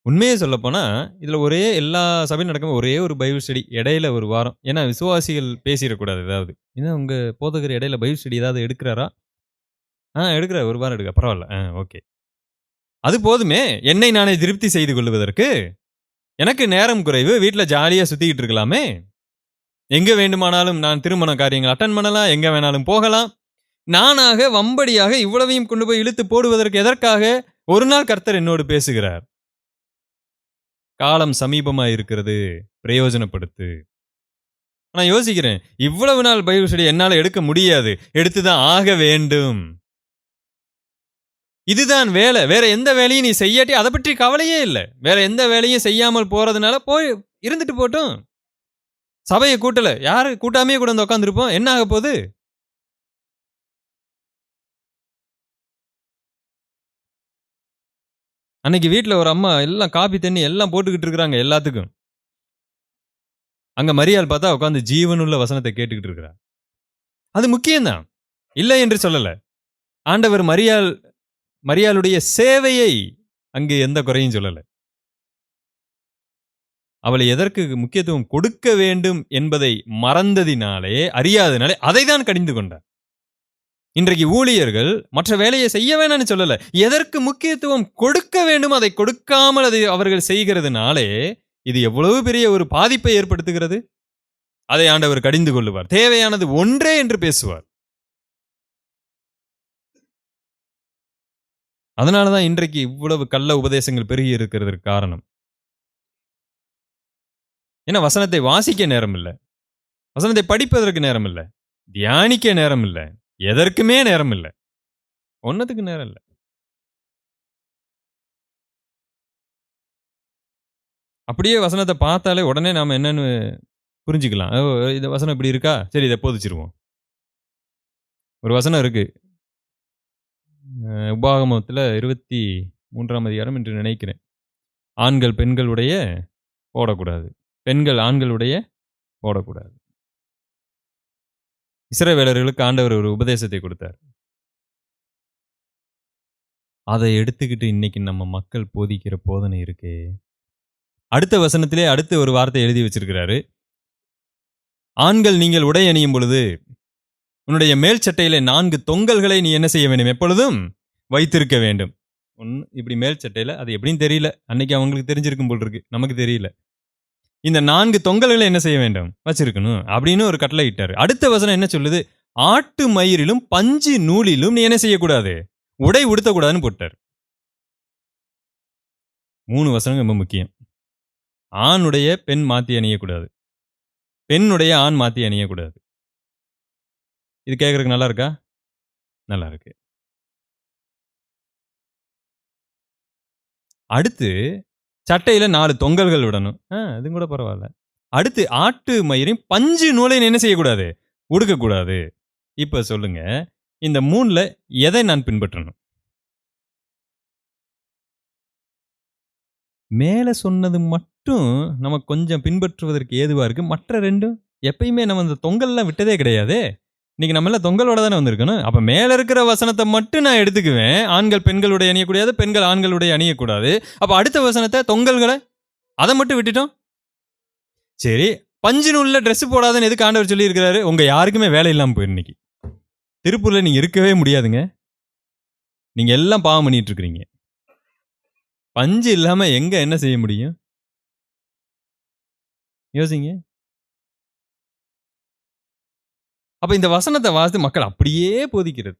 உண்மையே சொல்ல போனா இதுல எல்லா சபையும் நடக்கும் ஒரே ஒரு பைபிள் ஸ்டடி இடையில ஒரு வாரம். ஏன்னா விசுவாசிகள் பேசிடக்கூடாது ஏதாவது. ஏன்னா உங்க போதகர் இடையில பைபிள் ஸ்டடி ஏதாவது எடுக்கிறாரா? எடுக்கிறார். ஒரு வாரம் எடுக்க பரவாயில்ல. ஓகே. அது போதுமே என்னை நானே திருப்தி செய்து கொள்வதற்கு. எனக்கு நேரம் குறைவு, வீட்டுல ஜாலியா சுத்திக்கிட்டு இருக்கலாமே. எங்க வேண்டுமானாலும் நான் திருமண காரியங்கள் அட்டன் பண்ணலாம், எங்க வேணாலும் போகலாம். நானாக வம்படியாக இவ்வளவையும் கொண்டு போய் இழுத்து போடுவதற்கு எதற்காக? ஒரு நாள் கர்த்தர் என்னோடு பேசுகிறார். காலம் சமீபமா இருக்கிறது, பிரயோஜனப்படுத்து. நான் யோசிக்கிறேன், இவ்வளவு நாள் பைபிள் ஸ்டடி என்னால எடுக்க முடியாது, எடுத்துதான் ஆக வேண்டும். இதுதான் வேலை. வேற எந்த வேலையும் நீ செய்யாட்டி அதை பற்றி கவலையே இல்லை. வேற எந்த வேலையும் செய்யாமல் போறதுனால போய் இருந்துட்டு போட்டும். சபையை கூட்டல, யாரு கூட்டாமே கூட வந்து உட்காந்துருப்போம். என்ன ஆக போகுது? அன்னைக்கு வீட்டுல ஒரு அம்மா எல்லாம் காபி தண்ணி எல்லாம் போட்டுக்கிட்டு இருக்கிறாங்க எல்லாத்துக்கும். அங்க மரியாள் பார்த்தா உட்காந்து ஜீவனுள்ள வசனத்தை கேட்டுக்கிட்டு இருக்கிறா. அது முக்கியம்தான், இல்லை என்று சொல்லல. ஆண்டவர் மரியாளுடைய சேவையை அங்கு எந்த குறையும் சொல்லல. அவளை எதற்கு முக்கியத்துவம் கொடுக்க வேண்டும் என்பதை மறந்ததினாலே, அறியாததினாலே அதை தான் கடிந்து கொண்டார். இன்றைக்கு ஊழியர்கள் மற்ற வேலையை செய்ய வேணாம்னு சொல்லல. எதற்கு முக்கியத்துவம் கொடுக்க வேண்டும் அதை கொடுக்காமல் அதை அவர்கள் செய்கிறதுனாலே, இது எவ்வளவு பெரிய ஒரு பாதிப்பை ஏற்படுத்துகிறது. அதை ஆண்டவர் கடிந்து கொள்ளுவார். தேவையானது ஒன்றே என்று பேசுவார். அதனாலதான் இன்றைக்கு இவ்வளவு கள்ள உபதேசங்கள் பெருகி இருக்கிறதற்கு காரணம். ஏன்னா வசனத்தை வாசிக்க நேரம் இல்ல. வசனத்தை படிப்பதற்கு நேரம் இல்ல. தியானிக்க நேரம் இல்ல. எதற்குமே நேரம் இல்ல. ஒன்னத்துக்கு நேரம் இல்ல. அப்படியே வசனத்தை பார்த்தாலே உடனே நாம என்னன்னு புரிஞ்சுக்கலாம். இந்த வசனம் இப்படி இருக்கா? சரி இதை போதிச்சிருவோம். ஒரு வசனம் இருக்கு. உபாகமத்துல 23ஆம் அதிகாரம் என்று நினைக்கிறேன். ஆண்கள் பெண்களுடைய போடக்கூடாது. பெண்கள் ஆண்களுடைய போடக்கூடாது. இஸ்ரவேலர்களுக்கு ஆண்டவர் ஒரு உபதேசத்தை கொடுத்தார். அதை எடுத்துக்கிட்டு இன்னைக்கு நம்ம மக்கள் போதிக்கிற போதனை இருக்கு. அடுத்த வசனத்திலே அடுத்த ஒரு வார்த்தை எழுதி வச்சிருக்கிறாரு. ஆண்கள் நீங்கள் உடை அணியும் பொழுது உன்னுடைய மேல் சட்டையிலே 4 தொங்கல்களை நீ என்ன செய்ய வேண்டும்? எப்பொழுதும் வைத்திருக்க வேண்டும். ஒன்று இப்படி மேல் சட்டையில, அது எப்படின்னு தெரியல. அன்னைக்கு அவங்களுக்கு தெரிஞ்சிருக்கும் போல் இருக்கு, நமக்கு தெரியல. இந்த 4 தொங்கல்களை என்ன செய்ய வேண்டும்? வச்சிருக்கணும் அப்படின்னு ஒரு கட்டளை இட்டாரு. அடுத்த வசனம் என்ன சொல்லுது? ஆட்டு மயிரிலும் பஞ்சு நூலிலும் நீ என்ன செய்யக்கூடாது? உடை உடுத்தக்கூடாதுன்னு போட்டார். 3 வசனம் ரொம்ப முக்கியம். ஆணுடைய பெண் மாத்தி அணியக்கூடாது. பெண்ணுடைய ஆண் மாத்தி அணியக்கூடாது. இது கேட்கறதுக்கு நல்லா இருக்கா? நல்லா இருக்கு. அடுத்து சட்டையில 4 தொங்கல்கள் விடணும். அது கூட பரவாயில்ல. அடுத்து ஆட்டு மயிரையும் பஞ்சு நூலையும் என்ன செய்யக்கூடாது? உடுக்கக்கூடாது. இப்ப சொல்லுங்க, இந்த 3ல எதை நான் பின்பற்றணும்? மேல சொன்னது மட்டும் நமக்கு கொஞ்சம் பின்பற்றுவதற்கு ஏதுவா இருக்கு. மற்ற 2ம் எப்பயுமே நம்ம இந்த தொங்கல்லாம் விட்டதே கிடையாதே. இன்னைக்கு நம்ம எல்லாம் தொங்கலோட தானே வந்திருக்கணும். அப்ப மேல இருக்கிற வசனத்தை மட்டும் நான் எடுத்துக்குவேன். ஆண்கள் பெண்களுடைய அணியக்கூடாது, பெண்கள் ஆண்களுடைய அணியக்கூடாது. அப்ப அடுத்த வசனத்தை தொங்கல்களை அதை மட்டும் விட்டுட்டோம். சரி, பஞ்சு நூல்ல ட்ரெஸ் போடாதுன்னு எதுக்கு ஆண்டவர் சொல்லி இருக்கிறாரு? உங்க யாருக்குமே வேலை இல்லாம போயிரு. இன்னைக்கு திருப்பூர்ல நீங்க இருக்கவே முடியாதுங்க. நீங்க எல்லாம் பாவம் பண்ணிட்டு இருக்கிறீங்க. பஞ்சு இல்லாம எங்க என்ன செய்ய முடியும்? யோசிங்க. அப்ப இந்த வசனத்தை வாசித்து மக்கள் அப்படியே போதிக்கிறது.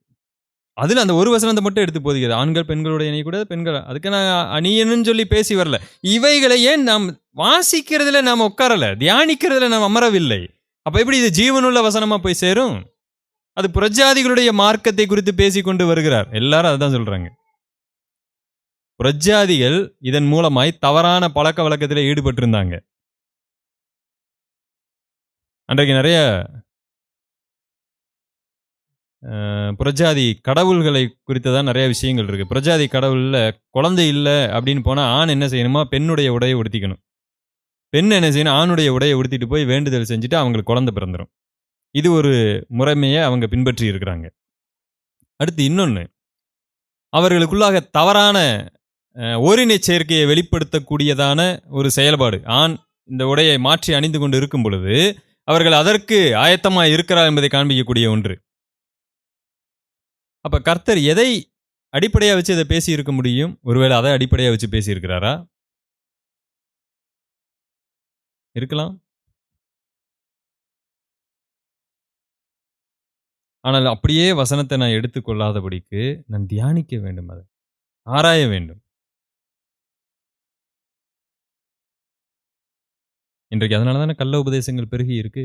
அதுல அந்த ஒரு வசனத்தை மட்டும் எடுத்து போதிக்கிறது. ஆண்கள் பெண்களுடைய அணியக்கூடாது, பெண்கள் அதுக்கு நான் அணியணும்னு சொல்லி பேசி வரல. இவைகளை ஏன் நாம் வாசிக்கிறதுல நாம் உட்காரல, தியானிக்கிறதுல நாம் அமரவில்லை. அப்ப எப்படி இது ஜீவனுள்ள வசனமா போய் சேரும்? அது புறஜாதிகளுடைய மார்க்கத்தை குறித்து பேசிக் கொண்டு வருகிறார். எல்லாரும் அதுதான் சொல்றாங்க. புறஜாதிகள் இதன் மூலமாய் தவறான பழக்க வழக்கத்தில் ஈடுபட்டிருந்தாங்க. அன்றைக்கு நிறைய புறஜாதி கடவுள்களை குறித்ததான் நிறைய விஷயங்கள் இருக்கு. புறஜாதி கடவுள்ல குழந்தை இல்லை அப்படின்னு போனா ஆண் என்ன செய்யணுமா? பெண்ணுடைய உடையை உடுத்திக்கணும். பெண் என்ன செய்யணும்? ஆணுடைய உடையை உடுத்திட்டு போய் வேண்டுதல் செஞ்சுட்டு அவங்களுக்கு குழந்தை பிறந்துடும். இது ஒரு முறைமையை அவங்க பின்பற்றி இருக்கிறாங்க. அடுத்து இன்னொன்னு, அவர்களுக்குள்ளாக தவறான ஓரினை சேர்க்கையை வெளிப்படுத்தக்கூடியதான ஒரு செயல்பாடு. ஆண் இந்த உடையை மாற்றி அணிந்து கொண்டு இருக்கும் பொழுது அவர்கள் அதற்கு ஆயத்தமாக இருக்கிறார் என்பதை காண்பிக்கக்கூடிய ஒன்று. அப்ப கர்த்தர் எதை அடிப்படையா வச்சு அதை பேசி இருக்க முடியும்? ஒருவேளை அதை அடிப்படையா வச்சு பேசி இருக்கிறாரா? இருக்கலாம். ஆனால் அப்படியே வசனத்தை நான் எடுத்துக்கொள்ளாதபடிக்கு நான் தியானிக்க வேண்டும், அதை ஆராய வேண்டும். இன்றைக்கு அதனால தானே கள்ள உபதேசங்கள் பெருகி இருக்கு.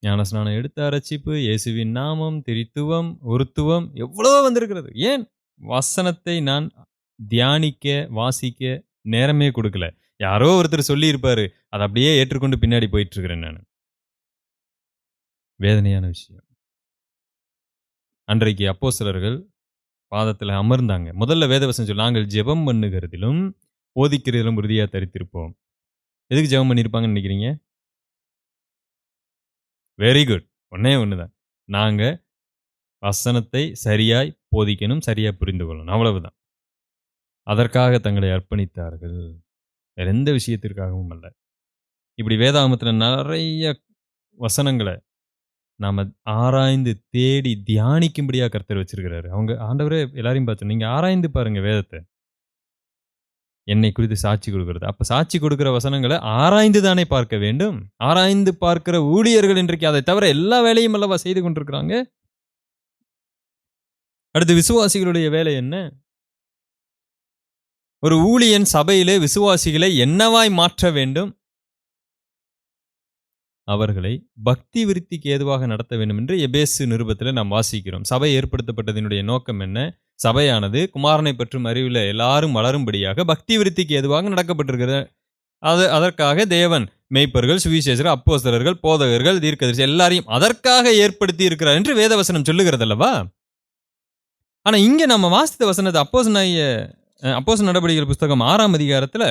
ஞானஸ்நானம் எடுத்த அரட்சிப்பு, இயேசுவின் நாமம், திரித்துவம், ஒருத்துவம் எவ்வளவோ வந்திருக்கிறது. ஏன் வசனத்தை நான் தியானிக்க, வாசிக்க நேரமே கொடுக்கல. யாரோ ஒருத்தர் சொல்லி இருப்பாரு, அதை அப்படியே ஏற்றுக்கொண்டு பின்னாடி போயிட்டு இருக்கிறேன் நான். வேதனையான விஷயம். அன்றைக்கு அப்போஸ்தலர்கள் பாதத்தில் அமர்ந்தாங்க. முதல்ல வேதவசனம் சொல்லி, நாங்கள் ஜெபம் பண்ணுகிறதிலும் போதிக்கிறதிலும் உறுதியா தரித்திருப்போம். எதுக்கு ஜெபம் பண்ணியிருப்பாங்கன்னு நினைக்கிறீங்க? Very good. ஒன்னே ஒண்ணுதான், நாங்க வசனத்தை சரியாய் போதிக்கணும், சரியா புரிந்து கொள்ளணும், அவ்வளவுதான். அதற்காக தங்களை அர்ப்பணித்தார்கள். வேற எந்த விஷயத்திற்காகவும் அல்ல. இப்படி வேதாகமத்துல நிறைய வசனங்களை நாம ஆராய்ந்து தேடி தியானிக்கும்படியா கர்த்தர் வச்சிருக்கிறாரு. அவங்க ஆண்டவரே எல்லாரையும் பார்த்து நீங்க ஆராய்ந்து பாருங்க வேதத்தை. என்னை குறித்து சாட்சி கொடுக்கிறது. அப்ப சாட்சி கொடுக்கிற வசனங்களை ஆராய்ந்து தானே பார்க்க வேண்டும். ஆராய்ந்து பார்க்கிற ஊழியர்கள் இன்றைக்கு அதை தவிர எல்லா வேலையும் அல்லவா செய்து கொண்டிருக்கிறாங்க. அடுத்து விசுவாசிகளுடைய வேலை என்ன? ஒரு ஊழியன் சபையிலே விசுவாசிகளை என்னவாய் மாற்ற வேண்டும்? அவர்களை பக்தி விருத்திக்கு ஏதுவாக நடத்த வேண்டும் என்று எபேசு நிருபத்தில் நாம் வாசிக்கிறோம். சபை ஏற்படுத்தப்பட்டதனுடைய நோக்கம் என்ன? சபையானது குமாரனை பற்றும் அறிவில் எல்லாரும் வளரும்படியாக பக்தி விருத்திக்கு ஏதுவாக நடக்கப்பட்டிருக்கிறது. அதற்காக தேவன் மேய்ப்பர்கள், சுவிசேஷர்கள், அப்போஸ்தலர்கள், போதகர்கள், தீர்க்கதரிசி எல்லாரையும் அதற்காக ஏற்படுத்தி இருக்கிறார் என்று வேதவசனம் சொல்லுகிறது அல்லவா? ஆனா இங்க நம்ம வாசித்த வசனத்தை அப்போஸ்தலர் நடவடிக்கைகள் புஸ்தகம் 6ஆம் அதிகாரத்துல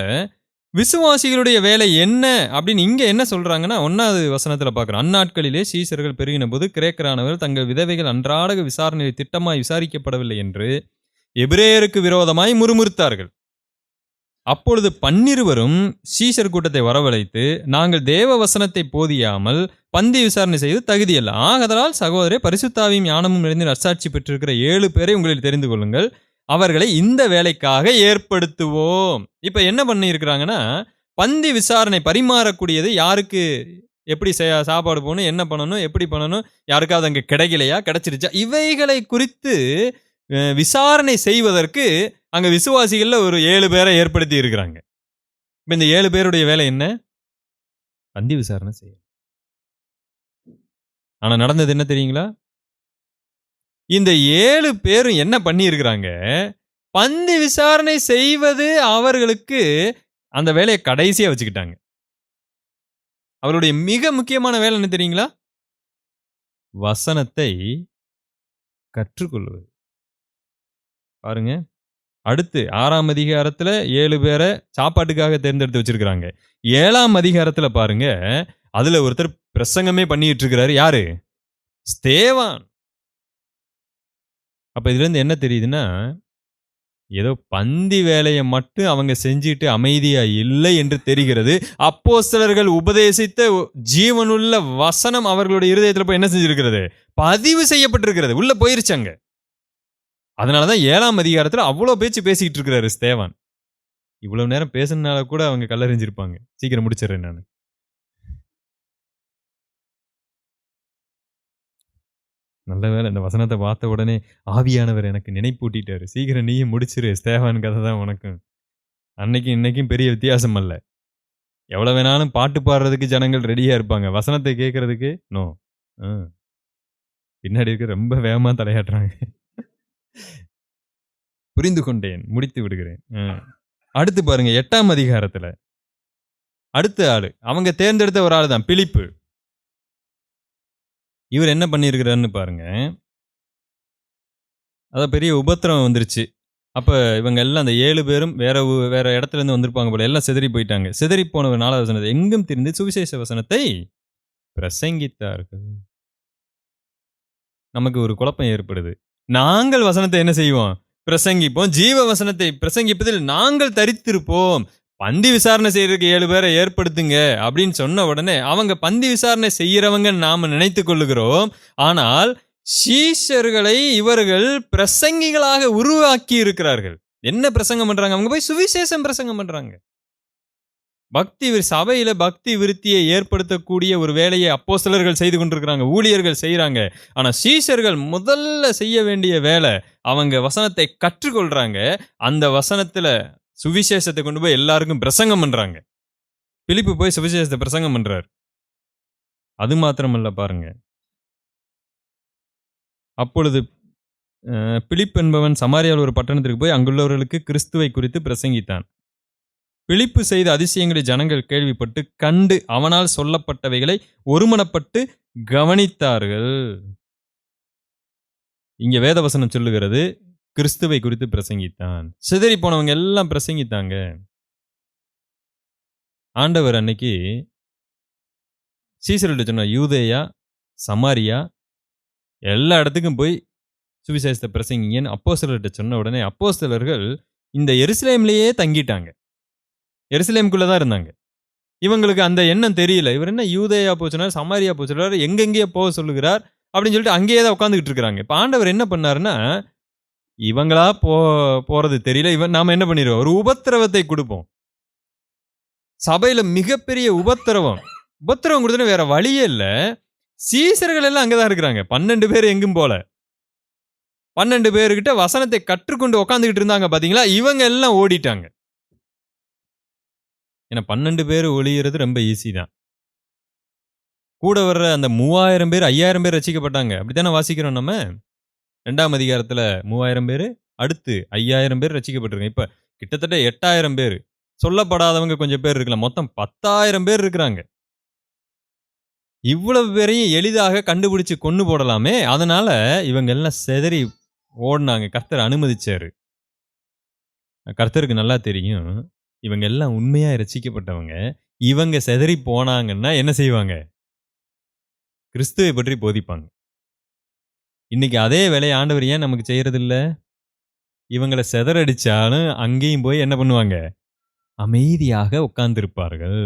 விசுவாசிகளுடைய வேலை என்ன அப்படின்னு இங்க என்ன சொல்றாங்கன்னா 1வது வசனத்துல பார்க்கிறோம். அந்நாட்களிலே சீசர்கள் பெருகின போது கிரேக்கரானவர்கள் தங்கள் விதவைகள் அன்றாட விசாரணையை திட்டமாய் விசாரிக்கப்படவில்லை என்று எபிரேயருக்கு விரோதமாய் முறுமுறுத்தார்கள். அப்பொழுது 12 சீசர் கூட்டத்தை வரவழைத்து, நாங்கள் தேவ வசனத்தை போதியாமல் பந்தி விசாரணை செய்து தகுதியல்ல. ஆகதலால் சகோதரே, பரிசுத்தாவியும் ஞானமும் நிறைந்து நற்சாட்சி பெற்றிருக்கிற 7 பேரை உங்களில் தெரிந்து கொள்ளுங்கள், அவர்களை இந்த வேலைக்காக ஏற்படுத்துவோம். இப்ப என்ன பண்ணி இருக்கிறாங்கன்னா, பந்தி விசாரணை பரிமாறக்கூடியது யாருக்கு, எப்படி சாப்பாடு போகணும், என்ன பண்ணணும், எப்படி பண்ணணும், யாருக்காவது அங்க கிடைக்கலையா, கிடைச்சிருச்சா, இவைகளை குறித்து விசாரணை செய்வதற்கு அங்க விசுவாசிகள்ல ஒரு 7 பேரை ஏற்படுத்தி இருக்கிறாங்க. இப்ப இந்த 7 பேருடைய வேலை என்ன? பந்தி விசாரணை செய்ய. ஆனா நடந்தது என்ன தெரியுங்களா? இந்த 7 பேரும் என்ன பண்ணி இருக்கிறாங்க? பந்தி விசாரணை செய்வது அவர்களுக்கு அந்த வேலையை கடைசியா வச்சுக்கிட்டாங்க. அவருடைய மிக முக்கியமான வேலை என்ன தெரியுங்களா? வசனத்தை கற்றுக்கொள்வது. பாருங்க, அடுத்து 6ஆம் அதிகாரத்துல 7 பேரை சாப்பாட்டுக்காக தேர்ந்தெடுத்து வச்சிருக்கிறாங்க. 7ஆம் அதிகாரத்துல பாருங்க, அதுல ஒருத்தர் பிரசங்கமே பண்ணிட்டு இருக்கிறாரு. யாரு? ஸ்தேவான். அப்ப இதுல இருந்து என்ன தெரியுதுன்னா, ஏதோ பந்தி வேலையை மட்டும் அவங்க செஞ்சிட்டு அமைதியா இல்லை என்று தெரிகிறது. அப்போஸ்தலர்கள் உபதேசித்த ஜீவனுள்ள வசனம் அவர்களுடைய இருதயத்துல போய் என்ன செஞ்சிருக்கிறது? பதிவு செய்யப்பட்டிருக்கிறது. உள்ள போயிருச்சாங்க. அதனாலதான் 7ஆம் அதிகாரத்துல அவ்வளவு பேச்சு பேசிக்கிட்டு இருக்கிறாரு ஸ்தேவான். இவ்வளவு நேரம் பேசுனால கூட அவங்க கல்லறிஞ்சிருப்பாங்க. சீக்கிரம் முடிச்சிடறேன் நான். நல்ல வேலை இந்த வசனத்தை பார்த்த உடனே ஆவியானவர் எனக்கு நினைப்பூட்டிட்டாரு. சீக்கிரம் நீயும் முடிச்சிரு, ஸ்தேவான் கதை தான் உனக்கும். அன்னைக்கும் இன்னைக்கும் பெரிய வித்தியாசம் அல்ல. எவ்வளவு வேணாலும் பாட்டு பாடுறதுக்கு ஜனங்கள் ரெடியா இருப்பாங்க, வசனத்தை கேட்கறதுக்கு நோ. பின்னாடி இருக்க ரொம்ப வேகமா தலையாட்டுறாங்க. புரிந்து கொண்டேன், முடித்து விடுகிறேன். அடுத்து பாருங்க, 8ஆம் அதிகாரத்துல அடுத்த ஆளு, அவங்க தேர்ந்தெடுத்த ஒரு ஆளு தான், பிலிப்பு. இவர் என்ன பண்ணியிருக்கிறாருன்னு பாருங்க. அதான் பெரிய உபத்திரம் வந்துருச்சு. அப்ப இவங்க எல்லாம் அந்த 7 பேரும் வேற இடத்துல இருந்து வந்திருப்பாங்க போல, எல்லாம் சிதறி போயிட்டாங்க. சிதறி போன 4வது வசனத்தை, எங்கும் திரிந்து சுவிசேஷ வசனத்தை பிரசங்கித்தார்கள். நமக்கு ஒரு குழப்பம் ஏற்படுது. நாங்கள் வசனத்தை என்ன செய்வோம்? பிரசங்கிப்போம். ஜீவ வசனத்தை பிரசங்கிப்பதில் நாங்கள் தரித்திருப்போம். பந்தி விசாரணை செய்யறதுக்கு 7 பேரை ஏற்படுத்துங்க அப்படின்னு சொன்ன உடனே அவங்க பந்தி விசாரணை செய்யறவங்க நாம நினைத்துக் கொள்ளுகிறோம். ஆனால் சீஷர்களை இவர்கள் பிரசங்கிகளாக உருவாக்கி இருக்கிறார்கள். என்ன பிரசங்கம் பண்றாங்க? அவங்க போய் சுவிசேஷம் பிரசங்கம் பண்றாங்க. சபையில பக்தி விருத்தியை ஏற்படுத்தக்கூடிய ஒரு வேலையை அப்போஸ்தலர்கள் செய்து கொண்டிருக்கிறாங்க, ஊழியர்கள் செய்யறாங்க. ஆனா சீஷர்கள் முதல்ல செய்ய வேண்டிய வேலை, அவங்க வசனத்தை கற்றுக்கொள்றாங்க. அந்த வசனத்துல சுவிசேஷத்தை கொண்டு போய் எல்லாருக்கும் பிரசங்கம் பண்றாங்க. பிலிப்பு போய் சுவிசேஷத்தை பிரசங்கம் பண்றாரு. அது மாத்திரமல்ல பாருங்க, அப்பொழுது பிலிப்பு என்பவன் சமாரியாவில் ஒரு பட்டணத்திற்கு போய் அங்குள்ளவர்களுக்கு கிறிஸ்துவை குறித்து பிரசங்கித்தான். பிலிப்பு செய்த அதிசயங்களை ஜனங்கள் கேள்விப்பட்டு கண்டு அவனால் சொல்லப்பட்டவைகளை ஒருமனப்பட்டு கவனித்தார்கள். இங்க வேதவசனம் சொல்லுகிறது, கிறிஸ்துவை குறித்து பிரசங்கித்தான். சிதறி போனவங்க எல்லாம் பிரசங்கித்தாங்க. ஆண்டவர் அன்னைக்கு சீசர்கிட்ட சொன்னார், யூதேயா சமாரியா எல்லா இடத்துக்கும் போய் சுவிசேஷத்தை பிரசங்கிங்கன்னு அப்போஸ்தலர்கிட்ட சொன்ன உடனே அப்போஸ்தலர்கள் இந்த எருசலேம்லயே தங்கிட்டாங்க. எருசலேமுக்குள்ள தான் இருந்தாங்க. இவங்களுக்கு அந்த எண்ணம் தெரியல. இவர் என்ன யூதேயா போக சொன்னாரு, சமாரியா போக சொல்றாரு, எங்கெங்கேயோ போக சொல்லுகிறார் அப்படின்னு சொல்லிட்டு அங்கேயே தான் உட்கார்ந்துகிட்டு இருக்கிறாங்க. இப்ப ஆண்டவர் என்ன பண்ணாருன்னா, இவங்களா போறது தெரியல. நாம என்ன பண்ணிருவோம்? ஒரு உபத்திரவத்தை குடுப்போம். சபையில மிகப்பெரிய உபத்திரவம். உபத்திரவம் கொடுத்தா வேற வழியே இல்ல. சீசர்கள் எல்லாம் அங்கதான் இருக்கிறாங்க. 12 பேர் எங்கும் போல. 12 பேர்கிட்ட வசனத்தை கற்றுக்கொண்டு உட்கார்ந்துகிட்டு இருந்தாங்க பாத்தீங்களா? இவங்க எல்லாம் ஓடிட்டாங்க. ஏன்னா 12 பேர் ஒளியிறது ரொம்ப ஈஸி தான். கூட வர்ற அந்த 3000 பேர், 5000 பேர் ரட்சிக்கப்பட்டாங்க. அப்படித்தானே வாசிக்கிறோம் நம்ம. 2ஆம் அதிகாரத்துல 3000 பேரு, அடுத்து 5000 பேர் ரட்சிக்கப்பட்டிருக்காங்க. இப்ப கிட்டத்தட்ட 8000 பேரு. சொல்லப்படாதவங்க கொஞ்சம் பேர் இருக்கலாம். மொத்தம் 10,000 பேர் இருக்கிறாங்க. இவ்வளவு பேரையும் எளிதாக கண்டுபிடிச்சு கொன்னு போடலாமே. அதனால இவங்க எல்லாம் சிதறி ஓடுனாங்க. கர்த்தர் அனுமதிச்சாரு. கர்த்தருக்கு நல்லா தெரியும். இவங்க எல்லாம் உண்மையா ரட்சிக்கப்பட்டவங்க. இவங்க சிதறி போனாங்கன்னா என்ன செய்வாங்க? கிறிஸ்துவை பற்றி போதிப்பாங்க. இன்னைக்கு அதே வேலையை ஆண்டவர் ஏன் நமக்கு செய்யறது இல்ல? இவங்களை சிதறடிச்சாலும் அங்கேயும் போய் என்ன பண்ணுவாங்க? அமைதியாக உட்கார்ந்திருப்பார்கள்.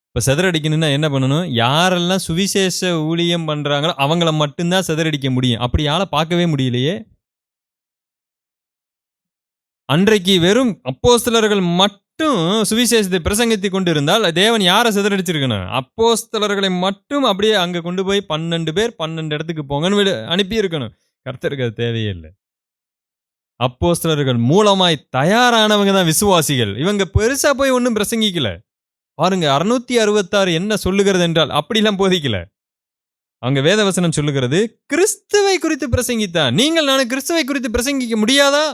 இப்ப சிதறடிக்கணும்னா என்ன பண்ணணும்? யாரெல்லாம் சுவிசேஷ ஊழியம் பண்றாங்களோ அவங்கள மட்டும்தான் சிதறடிக்க முடியும். அப்படி ஆள பார்க்கவே முடியலையே. அன்றைக்கு வெறும் அப்போஸ்தலர்கள் மட்டும் சுவிசேஷத்தை பிரசங்கித்துக் கொண்டு இருந்தால் தேவன் யாரை சிதறடிச்சிருக்கணும்? அப்போஸ்தலர்களை மட்டும் அப்படியே அங்க கொண்டு போய் 12 பேர் 12 இடத்துக்கு போங்கன்னு அனுப்பி இருக்கணும். கர்த்தருக்கு அது தேவையே இல்லை. அப்போஸ்தலர்கள் மூலமாய் தயாரானவங்க தான் விசுவாசிகள். இவங்க பெருசா போய் ஒன்றும் பிரசங்கிக்கல. பாருங்க 666 என்ன சொல்லுகிறது என்றால் அப்படிலாம் போதிக்கல. அங்க வேதவசனம் சொல்லுகிறது கிறிஸ்துவை குறித்து பிரசங்கித்தா. நீங்கள் நானும் கிறிஸ்துவை குறித்து பிரசங்கிக்க முடியாதா?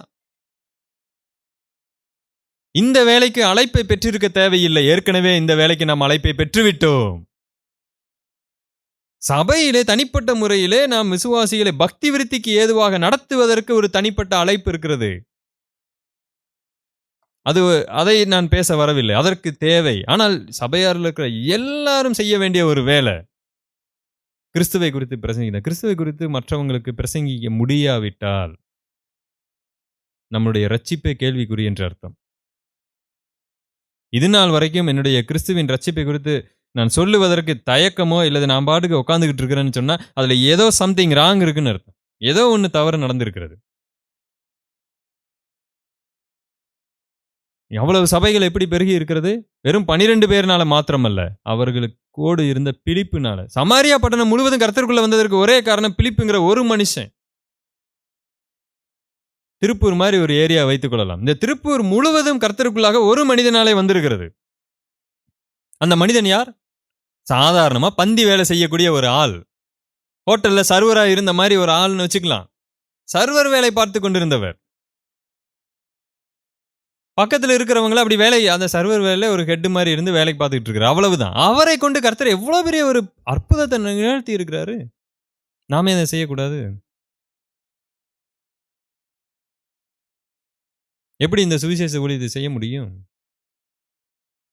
இந்த வேலைக்கு அழைப்பை பெற்றிருக்க தேவையில்லை. ஏற்கனவே இந்த வேலைக்கு நாம் அழைப்பை பெற்றுவிட்டோம். சபையிலே தனிப்பட்ட முறையிலே நாம் விசுவாசிகளை பக்தி விருத்திக்கு ஏதுவாக நடத்துவதற்கு ஒரு தனிப்பட்ட அழைப்பு இருக்கிறது. அதை நான் பேச வரவில்லை. அதற்கு தேவை. ஆனால் சபையாரில் இருக்கிற எல்லாரும் செய்ய வேண்டிய ஒரு வேலை கிறிஸ்துவை குறித்து பிரசங்கிக்க. கிறிஸ்துவை குறித்து மற்றவங்களுக்கு பிரசங்கிக்க முடியாவிட்டால் நம்முடைய ரட்சிப்பே கேள்விக்குறி என்று அர்த்தம். இது நாள் வரைக்கும் என்னுடைய கிறிஸ்துவின் ரட்சிப்பை குறித்து நான் சொல்லுவதற்கு தயக்கமோ இல்லது நான் பாட்டுக்கு உட்கார்ந்துகிட்டு இருக்கிறேன்னு சொன்னா அதுல ஏதோ சம்திங் ராங் இருக்குன்னு அர்த்தம். ஏதோ ஒன்று தவறு நடந்திருக்கிறது. அவ்வளவு சபைகள் எப்படி பெருகி இருக்கிறது? வெறும் 12 பேர்னால மாத்திரமல்ல, அவர்களுக்கோடு இருந்த பிலிப்புனால. சமாரியா பட்டணம் முழுவதும் கர்த்தருக்குள்ள வந்ததற்கு ஒரே காரணம் பிலிப்புங்கிற ஒரு மனுஷன். திருப்பூர் மாதிரி ஒரு ஏரியா வைத்துக் கொள்ளலாம். இந்த திருப்பூர் முழுவதும் கர்த்தருக்குள்ளாக ஒரு மனிதனாலே வந்திருக்கிறது. அந்த மனிதன் யார்? சாதாரணமா பந்தி வேலை செய்யக்கூடிய ஒரு ஆள். ஹோட்டல்ல சர்வரா இருந்த மாதிரி ஒரு ஆள்னு வச்சுக்கலாம். சர்வர் வேலை பார்த்து கொண்டிருந்தவர். பக்கத்துல இருக்கிறவங்கள அப்படி அந்த சர்வர் வேலையில ஒரு ஹெட் மாதிரி இருந்து வேலைக்கு பார்த்துக்கிட்டு இருக்கிறார். அவ்வளவுதான். அவரை கொண்டு கர்த்தர் எவ்வளவு பெரிய ஒரு அற்புதத்தை நிகழ்த்தி இருக்கிறாரு. நாமே அதை செய்யக்கூடாது. எப்படி இந்த சுவிசேஷ ஊழியத்தை செய்ய முடியும்?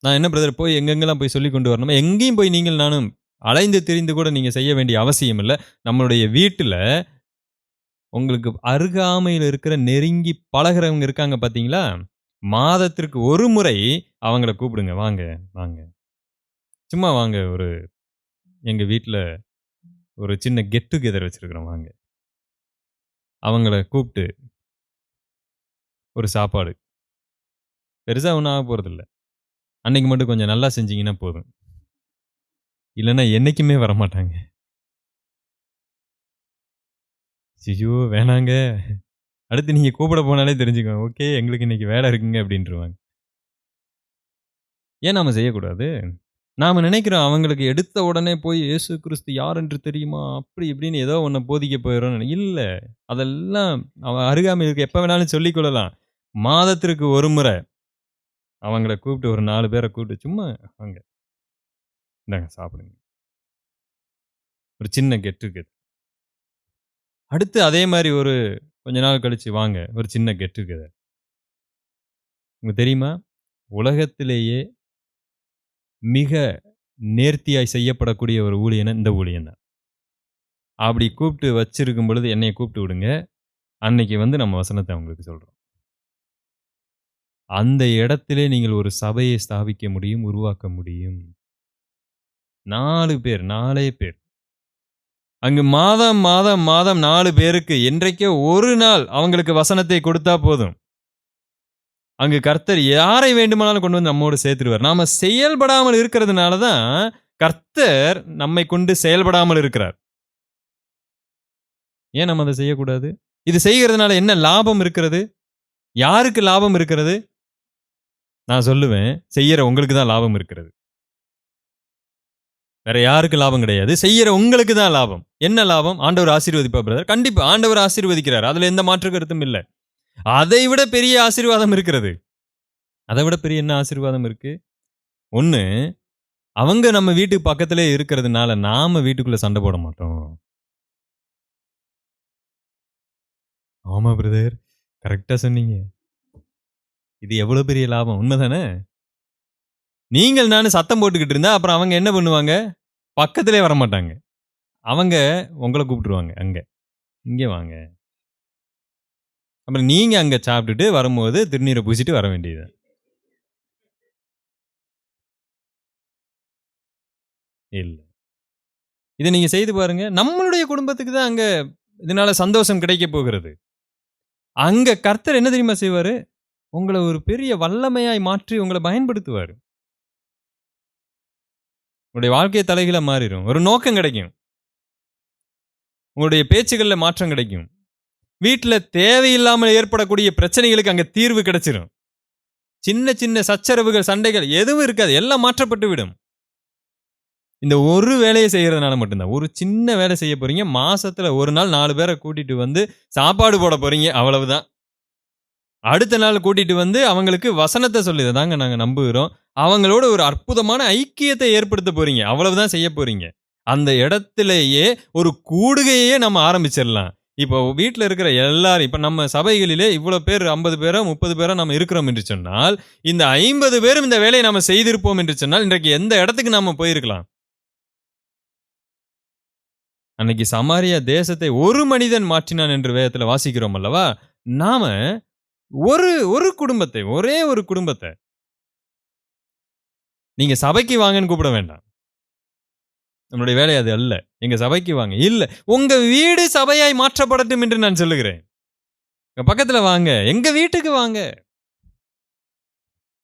நான் என்ன பிரதர் போய் எங்கெங்கெல்லாம் போய் சொல்லி கொண்டு வரணுமா? எங்கேயும் போய் நீங்கள் நானும் அலைந்து திரிந்து கூட நீங்க செய்ய வேண்டிய அவசியம் இல்லை. நம்மளுடைய வீட்டுல உங்களுக்கு அருகாமையில் இருக்கிற நெருங்கி பழகிறவங்க இருக்காங்க பாத்தீங்களா? மாதத்திற்கு ஒரு முறை அவங்கள கூப்பிடுங்க. வாங்க வாங்க, சும்மா வாங்க, எங்க வீட்டுல ஒரு சின்ன கெட் டுகெதர் வச்சிருக்கிறோம், வாங்க. அவங்கள கூப்பிட்டு ஒரு சாப்பாடு. பெருசா ஒன்றும் ஆக போறதில்ல. அன்னைக்கு மட்டும் கொஞ்சம் நல்லா செஞ்சீங்கன்னா போதும். இல்லைன்னா என்னைக்குமே வரமாட்டாங்க. ஐயோ வேணாங்க, அடுத்து நீங்க கூப்பிட போனாலே தெரிஞ்சுக்கோங்க. ஓகே, எங்களுக்கு இன்னைக்கு வேலை இருக்குங்க அப்படின்ட்டுருவாங்க. ஏன் நாம செய்யக்கூடாது? நாம நினைக்கிறோம் அவங்களுக்கு எடுத்த உடனே போய் இயேசு கிறிஸ்து யார் என்று தெரியுமா? அப்படி இப்படின்னு ஏதோ ஒண்ண போதிக்க போயிடும். இல்ல. அதெல்லாம் அவன் அருகாமையில் இருக்க எப்ப வேணாலும் சொல்லிக் கொள்ளலாம். மாதத்திற்கு ஒரு முறை அவங்கள கூப்பிட்டு ஒரு 4 பேரை கூப்பிட்டு சும்மா வாங்க, இந்தாங்க சாப்பிடுங்க. ஒரு சின்ன கெட் டுகெதர். அடுத்து அதே மாதிரி ஒரு கொஞ்ச நாள் கழிச்சு வாங்க, ஒரு சின்ன கெட் டுகெதர். உங்களுக்கு தெரியுமா? உலகத்திலேயே மிக நேர்த்தியாய் செய்யப்படக்கூடிய ஒரு ஊழியன்னா இந்த ஊழியம் தான். அப்படி கூப்பிட்டு வச்சிருக்கும் பொழுது என்னைய கூப்பிட்டு விடுங்க. அன்னைக்கு வந்து நம்ம வசனத்தை அவங்களுக்கு சொல்றோம். அந்த இடத்திலே நீங்கள் ஒரு சபையை ஸ்தாபிக்க முடியும், உருவாக்க முடியும். 4 பேர், 4 பேர். அங்கு மாதம், மாதம், மாதம் 4 பேருக்கு என்றைக்கோ ஒரு நாள் அவங்களுக்கு வசனத்தை கொடுத்தா போதும். அங்கு கர்த்தர் யாரை வேண்டுமானாலும் கொண்டு வந்து நம்மோடு சேர்த்துருவார். நாம செயல்படாமல் இருக்கிறதுனால தான் கர்த்தர் நம்மை கொண்டு செயல்படாமல் இருக்கிறார். ஏன் நம்ம அதை செய்யக்கூடாது? இது செய்கிறதுனால என்ன லாபம் இருக்கிறது? யாருக்கு லாபம் இருக்கிறது? நான் சொல்லுவேன், செய்யற உங்களுக்கு தான் லாபம் இருக்கிறது. வேற யாருக்கு லாபம் கிடையாது. செய்யற உங்களுக்கு தான் லாபம். என்ன லாபம்? ஆண்டவர் ஆசீர்வதிப்பார் பிரதர். கண்டிப்பா ஆண்டவர் ஆசீர்வதிக்கிறார். அதுல எந்த மாற்று கருத்தும் இல்ல. அதை விட பெரிய ஆசீர்வாதம் இருக்கிறது. அதை விட பெரிய என்ன ஆசீர்வாதம் இருக்கு? ஒண்ணு, அவங்க நம்ம வீட்டுக்கு பக்கத்திலே இருக்கிறதுனால நாம வீட்டுக்குள்ள சண்டை போட மாட்டோம். ஆமா பிரதர். கரெக்ட்டா சொன்னீங்க. இது எவ்வளவு பெரிய லாபம். உண்மைதானே? நீங்கள் நானும் சத்தம் போட்டுக்கிட்டு இருந்தா அப்புறம் அவங்க என்ன பண்ணுவாங்க? பக்கத்திலே வரமாட்டாங்க. அவங்க உங்கள கூப்பிட்டுருவாங்க அங்க. இங்க வாங்க. அப்புறம் நீங்க அங்க சாப்பிட்டுட்டு வரும்போது திருநீர பூசிட்டு வர வேண்டியது. இல்ல. இத நீங்க செய்து பாருங்க. நம்மளுடைய குடும்பத்துக்கு தான் அங்க இதனால சந்தோஷம் கிடைக்கப் போகிறது. அங்க கர்த்தர் என்ன தெரியுமா செய்வாரு? உங்கள ஒரு பெரிய வல்லமையாய் மாற்றி உங்கள பயன்படுத்துவாரு. உங்களுடைய வாழ்க்கை தலைகீழா மாறிரும். ஒரு நோக்கம் கிடைக்கும். உங்களுடைய பேச்சுகள்ல மாற்றம் கிடைக்கும். வீட்ல தேவையில்லாமல் ஏற்படக்கூடிய பிரச்சனைகளுக்கு அங்க தீர்வு கிடைச்சிரும். சின்ன சின்ன சச்சரவுகள், சண்டைகள் எதுவும் இருக்காது. எல்லாம் மாற்றப்பட்டு விடும். இந்த ஒரு வேலைய செய்யறதுனால மட்டும் தான். ஒரு சின்ன வேலை செய்ய போறீங்க. மாசத்துல ஒரு நாள் 4 பேர கூட்டிட்டு வந்து சாப்பாடு போட போறீங்க. அவ்வளவுதான். அடுத்த நாள் கூட்டிட்டு வந்து அவங்களுக்கு வசனத்த சொல்லி தாங்க நாங்க நம்புகிறோம். அவங்களோட ஒரு அற்புதமான ஐக்கியத்தை ஏற்படுத்த போறீங்க. அவ்வளவுதான் செய்ய போறீங்க. அந்த இடத்திலேயே ஒரு கூடுகையே நம்ம ஆரம்பிச்சிடலாம். இப்போ வீட்ல இருக்கிற எல்லாரும் இப்ப நம்ம சபைகளிலே இவ்வளோ பேர் 50 பேரோ, 30 பேரோ நம்ம இருக்கிறோம் என்று சொன்னால், இந்த 50 பேரும் இந்த வேலையை நாம செய்திருப்போம் என்று சொன்னால், இன்றைக்கு எந்த இடத்துக்கு நாம போயிருக்கலாம்? அன்னைக்கு சமாரியா தேசத்தை ஒரு மனிதன் மாற்றினான் என்று வேதத்துல வாசிக்கிறோம் அல்லவா? நாம ஒரு ஒரு குடும்பத்தை, ஒரே ஒரு குடும்பத்த நீங்க சபைக்கு வாங்கன்னு கூப்பிட வேண்டாம். நம்முடைய வேலை அது அல்ல. எங்க சபைக்கு வாங்க. இல்ல. உங்க வீடு சபையாய் மாற்றப்படட்டும் என்று நான் சொல்லுகிறேன். எங்க பக்கத்துல வாங்க. எங்க வீட்டுக்கு வாங்க.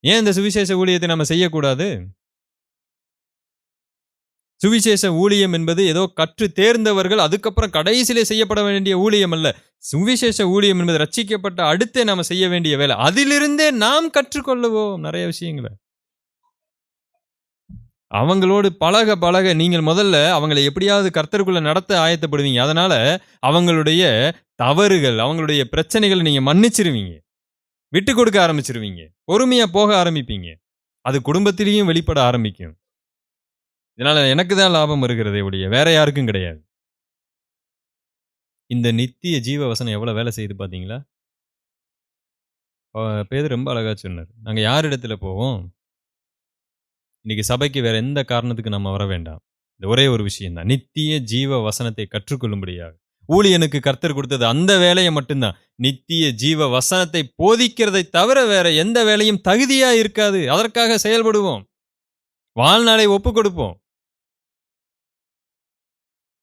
ஏன் இந்த சுவிசேஷ ஊழியத்தை நம்ம செய்யக்கூடாது? சுவிசேஷ ஊழியம் என்பது ஏதோ கற்று தேர்ந்தவர்கள் அதுக்கப்புறம் கடைசியிலே செய்யப்பட வேண்டிய ஊழியம் அல்ல. சுவிசேஷ ஊழியம் என்பது ரட்சிக்கப்பட்ட அடுத்தே நாம செய்ய வேண்டிய வேலை. அதிலிருந்தே நாம் கற்றுக்கொள்ளுவோம் நிறைய விஷயங்கள. அவங்களோடு பழக பழக நீங்கள் முதல்ல அவங்கள எப்படியாவது கர்த்தருக்குள்ள நடத்த ஆயத்தப்படுவீங்க. அதனால அவங்களுடைய தவறுகள், அவங்களுடைய பிரச்சனைகள நீங்க மன்னிச்சிருவீங்க. விட்டுக் கொடுக்க ஆரம்பிச்சிருவீங்க. பொறுமையா போக ஆரம்பிப்பீங்க. அது குடும்பத்திலேயும் வெளிப்பட ஆரம்பிக்கும். இதனால எனக்கு தான் லாபம் வருகிறதே ஒழிய வேற யாருக்கும் கிடையாது. இந்த நித்திய ஜீவ வசனம் எவ்வளவு வேலை செய்யுது பார்த்தீங்களா? பேதுரு ரொம்ப அழகா சொன்னாரு. நாங்க யார் இடத்துல போவோம்? இன்னைக்கு சபைக்கு வேற எந்த காரணத்துக்கு நம்ம வர வேண்டாம். இந்த ஒரே ஒரு விஷயம் தான். நித்திய ஜீவ வசனத்தை கற்றுக்கொள்ளும்படியாக. ஊழியனுக்கு கர்த்தர் கொடுத்தது அந்த வேலைய மட்டும்தான். நித்திய ஜீவ வசனத்தை போதிக்கிறதை தவிர வேற எந்த வேலையும் தகுதியா இருக்காது. அதற்காக செயல்படுவோம். வாழ்நாளை ஒப்புக் கொடுப்போம்.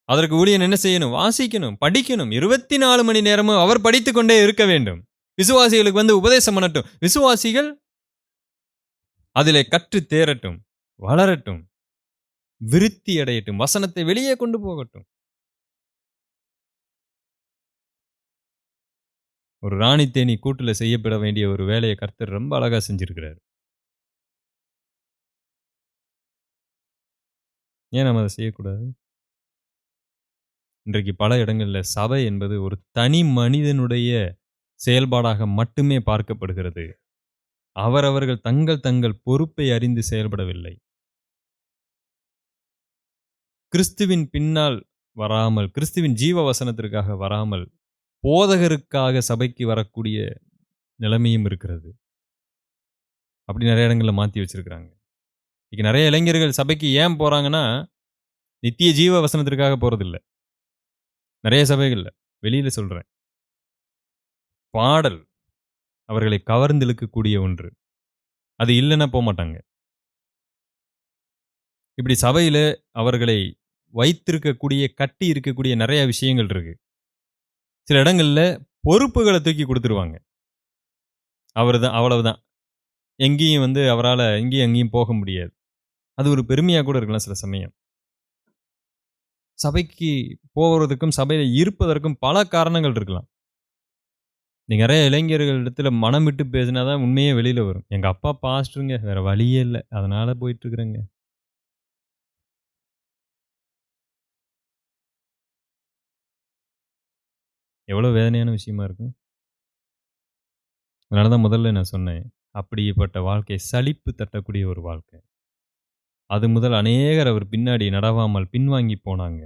அதற்கு ஊழியன் என்ன செய்யணும்? வாசிக்கணும், படிக்கணும். 24 மணி நேரமும் அவர் படித்துக் கொண்டே இருக்க வேண்டும். விசுவாசிகளுக்கு வந்து உபதேசம் பண்ணட்டும். விசுவாசிகள் அதிலே கற்று தேரட்டும், வளரட்டும், விருத்தி அடையட்டும், வசனத்தை வெளியே கொண்டு போகட்டும். ஒரு ராணி தேனீ கூட்டுல செய்யப்பட வேண்டிய ஒரு வேலையை கர்த்தர் ரொம்ப அழகா செஞ்சிருக்கிறார். ஏன் நம்ம அதை செய்யக்கூடாது? இன்றைக்கு பல இடங்கள்ல சபை என்பது ஒரு தனி மனிதனுடைய செயல்பாடாக மட்டுமே பார்க்கப்படுகிறது. அவரவர்கள் தங்கள் தங்கள் பொறுப்பை அறிந்து செயல்படவில்லை. கிறிஸ்துவின் பின்னால் வராமல், கிறிஸ்துவின் ஜீவ வசனத்திற்காக வராமல், போதகருக்காக சபைக்கு வரக்கூடிய நிலைமையும் இருக்கிறது. அப்படி நிறைய இடங்கள்ல மாத்தி வச்சிருக்கிறாங்க. இன்னைக்கு நிறைய இளைஞர்கள் சபைக்கு ஏன் போறாங்கன்னா, நித்திய ஜீவ வசனத்திற்காக போறதில்ல. நிறைய சபைகள்ல. வெளியில சொல்றேன். பாடல் அவர்களை கவர்ந்திழுக்கக்கூடிய ஒன்று. அது இல்லைன்னா போமாட்டாங்க. இப்படி சபையில அவர்களை வைத்திருக்கக்கூடிய, கட்டி இருக்கக்கூடிய நெறைய விஷயங்கள் இருக்கு. சில இடங்கள்ல பொறுப்புகள தூக்கி குடுத்துருவாங்க. அவருதான் அவ்வளவுதான். எங்கேயும் அவரால எங்கேயும் அங்கேயும் போக முடியாது. அது ஒரு பெருமையா கூட இருக்கலாம் சில சமயம். சபைக்கு போவதற்கும், சபையில இருப்பதற்கும் பல காரணங்கள் இருக்கலாம். நீங்க நெறைய இளைஞர்களிடத்துல மனம் விட்டு பேசினா தான் உண்மையே வெளியில வரும். எங்க அப்பா பாஸ்டருங்க. வேற வழியே இல்ல. அதனால போயிட்டு இருக்கிறேங்க. எவ்வளோ வேதனையான விஷயமா இருக்கும். அதனால தான் முதல்ல நான் சொன்னேன். அப்படிப்பட்ட வாழ்க்கை சலிப்பு தட்டக்கூடிய ஒரு வாழ்க்கை. அது முதல் அநேகர் அவர் பின்னாடி நடவாமல் பின்வாங்கி போனாங்க.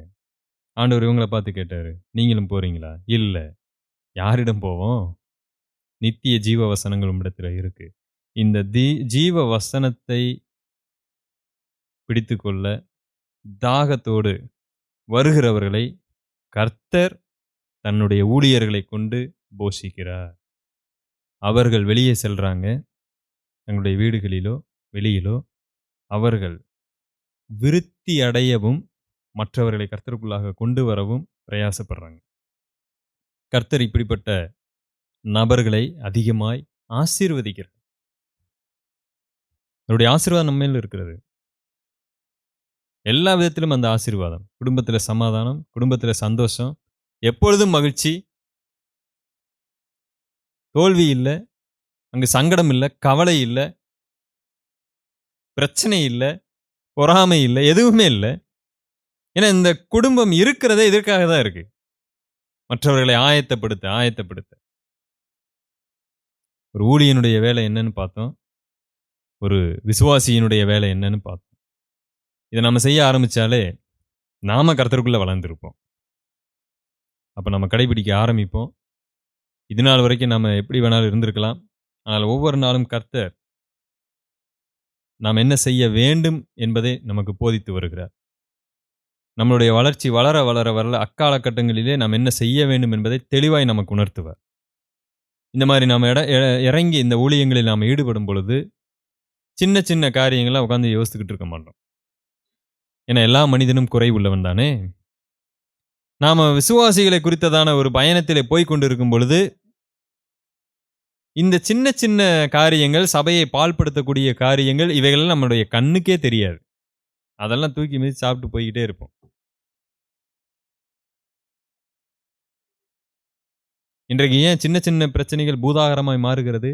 ஆண்டவர் இவங்கள பார்த்து கேட்டாரு. நீங்களும் போறீங்களா? இல்ல. யாரிடம் போவோம்? நித்திய ஜீவ வசனங்கள் உம்மிடத்தில இருக்கு. இந்த ஜீவ வசனத்தை பிடித்துக்கொள்ள தாகத்தோடு வருகிறவர்களை கர்த்தர் தன்னுடைய ஊழியர்களைக் கொண்டு போஷிக்கிறார். அவர்கள் வெளியே செல்றாங்க. தங்களுடைய வீடுகளிலோ, வெளியிலோ அவர்கள் விருத்தி அடையவும், மற்றவர்களை கர்த்தருக்குள்ளாக கொண்டு வரவும் பிரயாசப்படுறாங்க. கர்த்தர் இப்படிப்பட்ட நபர்களை அதிகமாய் ஆசீர்வதிக்கிறார். அவருடைய ஆசீர்வாதம் நம்ம மேல் இருக்கிறது. எல்லா விதத்திலும் அந்த ஆசீர்வாதம். குடும்பத்தில சமாதானம், குடும்பத்தில சந்தோஷம், எப்பொழுதும் மகிழ்ச்சி, தோல்வி இல்ல, அங்கு சங்கடம் இல்ல, கவலை இல்ல, பிரச்சனை இல்ல, பொறாமை இல்ல, எதுவுமே இல்ல. ஏன்னா இந்த குடும்பம் இருக்கிறதே இதற்காக தான் இருக்கு. மற்றவர்களை ஆயத்தப்படுத்த, ஆயத்தப்படுத்த. ஒரு ஊழியனுடைய வேலை என்னன்னு பார்த்தோம். ஒரு விசுவாசியினுடைய வேலை என்னன்னு பார்த்தோம். இத நம்ம செய்ய ஆரம்பிச்சாலே, நாம கர்த்தருக்குள்ள வளர்ந்திருப்போம். அப்ப நம்ம கடைபிடிக்க ஆரம்பிப்போம். இதுநாள் வரைக்கும் நாம எப்படி வேணாலும் இருந்திருக்கலாம். ஆனால் ஒவ்வொரு நாளும் கர்த்தர் நாம் என்ன செய்ய வேண்டும் என்பதை நமக்கு போதித்து வருகிறார். நம்மளுடைய வளர்ச்சி வளர வளர வளர அக்காலகட்டங்களிலே நாம் என்ன செய்ய வேண்டும் என்பதை தெளிவாய் நமக்கு உணர்த்துவார். இந்த மாதிரி நாம இறங்கி இந்த ஊழியங்களில் நாம் ஈடுபடும் பொழுது, சின்ன சின்ன காரியங்கள உட்கார்ந்து யோசித்துக்கிட்டு இருக்க மாட்டோம். ஏன்னா எல்லா மனிதனும் குறை உள்ளவன் தானே. நாம விசுவாசிகளை குறித்ததான ஒரு பயணத்திலே போய்க் கொண்டிருக்கும் பொழுது, இந்த சின்ன சின்ன காரியங்கள், சபையை பாழ்படுத்தக்கூடிய காரியங்கள், இவைகளெல்லாம் நம்முடைய கண்ணுக்கே தெரியாது. அதெல்லாம் தூக்கி மிதிச்சு சாப்பிட்டு போய்க்கிட்டே இருப்போம். இன்றைக்கு ஏன் சின்ன சின்ன பிரச்சனைகள் பூதாகரமாய் மாறுகிறது?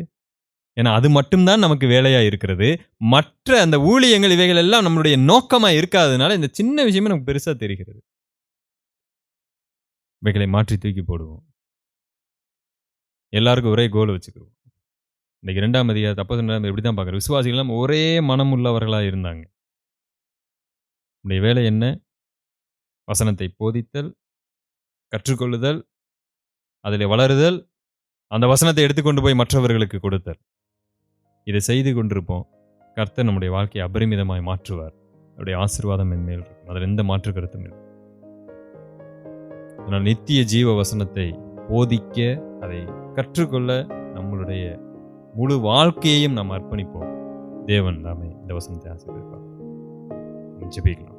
ஏன்னா அது மட்டும் தான் நமக்கு வேலையா இருக்கிறது. மற்ற அந்த ஊழியங்கள் இவைகள் எல்லாம் நம்மளுடைய நோக்கமா இருக்காதனால இந்த சின்ன விஷயமே நமக்கு பெருசா தெரிகிறது. இவைகளை மாற்றி தூக்கி போடுவோம். எல்லாருக்கும் ஒரே கோல் வச்சுக்குவோம். இன்னைக்கு 2ஆம் அதிகாரத்தை அப்போஸ்தலர் இப்படித்தான் பார்க்கிறோம். விசுவாசிகள் எல்லாம் ஒரே மனம் உள்ளவர்களா இருந்தாங்க. நம்முடைய வேலை என்ன? வசனத்தை போதித்தல், கற்றுக்கொள்ளுதல், அதிலே வளருதல், அந்த வசனத்தை எடுத்துக்கொண்டு போய் மற்றவர்களுக்கு கொடுத்தல். இதை செய்து கொண்டிருப்போம். கர்த்தர் நம்முடைய வாழ்க்கையை அபரிமிதமாய் மாற்றுவார். அவருடைய ஆசீர்வாதம் என் மேல் இருக்கும். அதில் எந்த மாற்று கருத்தும் இல்லை. அதனால் நித்திய ஜீவ வசனத்தை போதிக்க, அதை கற்றுக்கொள்ள நம்மளுடைய முழு வாழ்க்கையையும் நாம் அர்ப்பணிப்போம். தேவன் நாமே இந்த வசனத்தை ஆசீர்வதிப்பார். ஜெபிக்கலாம்.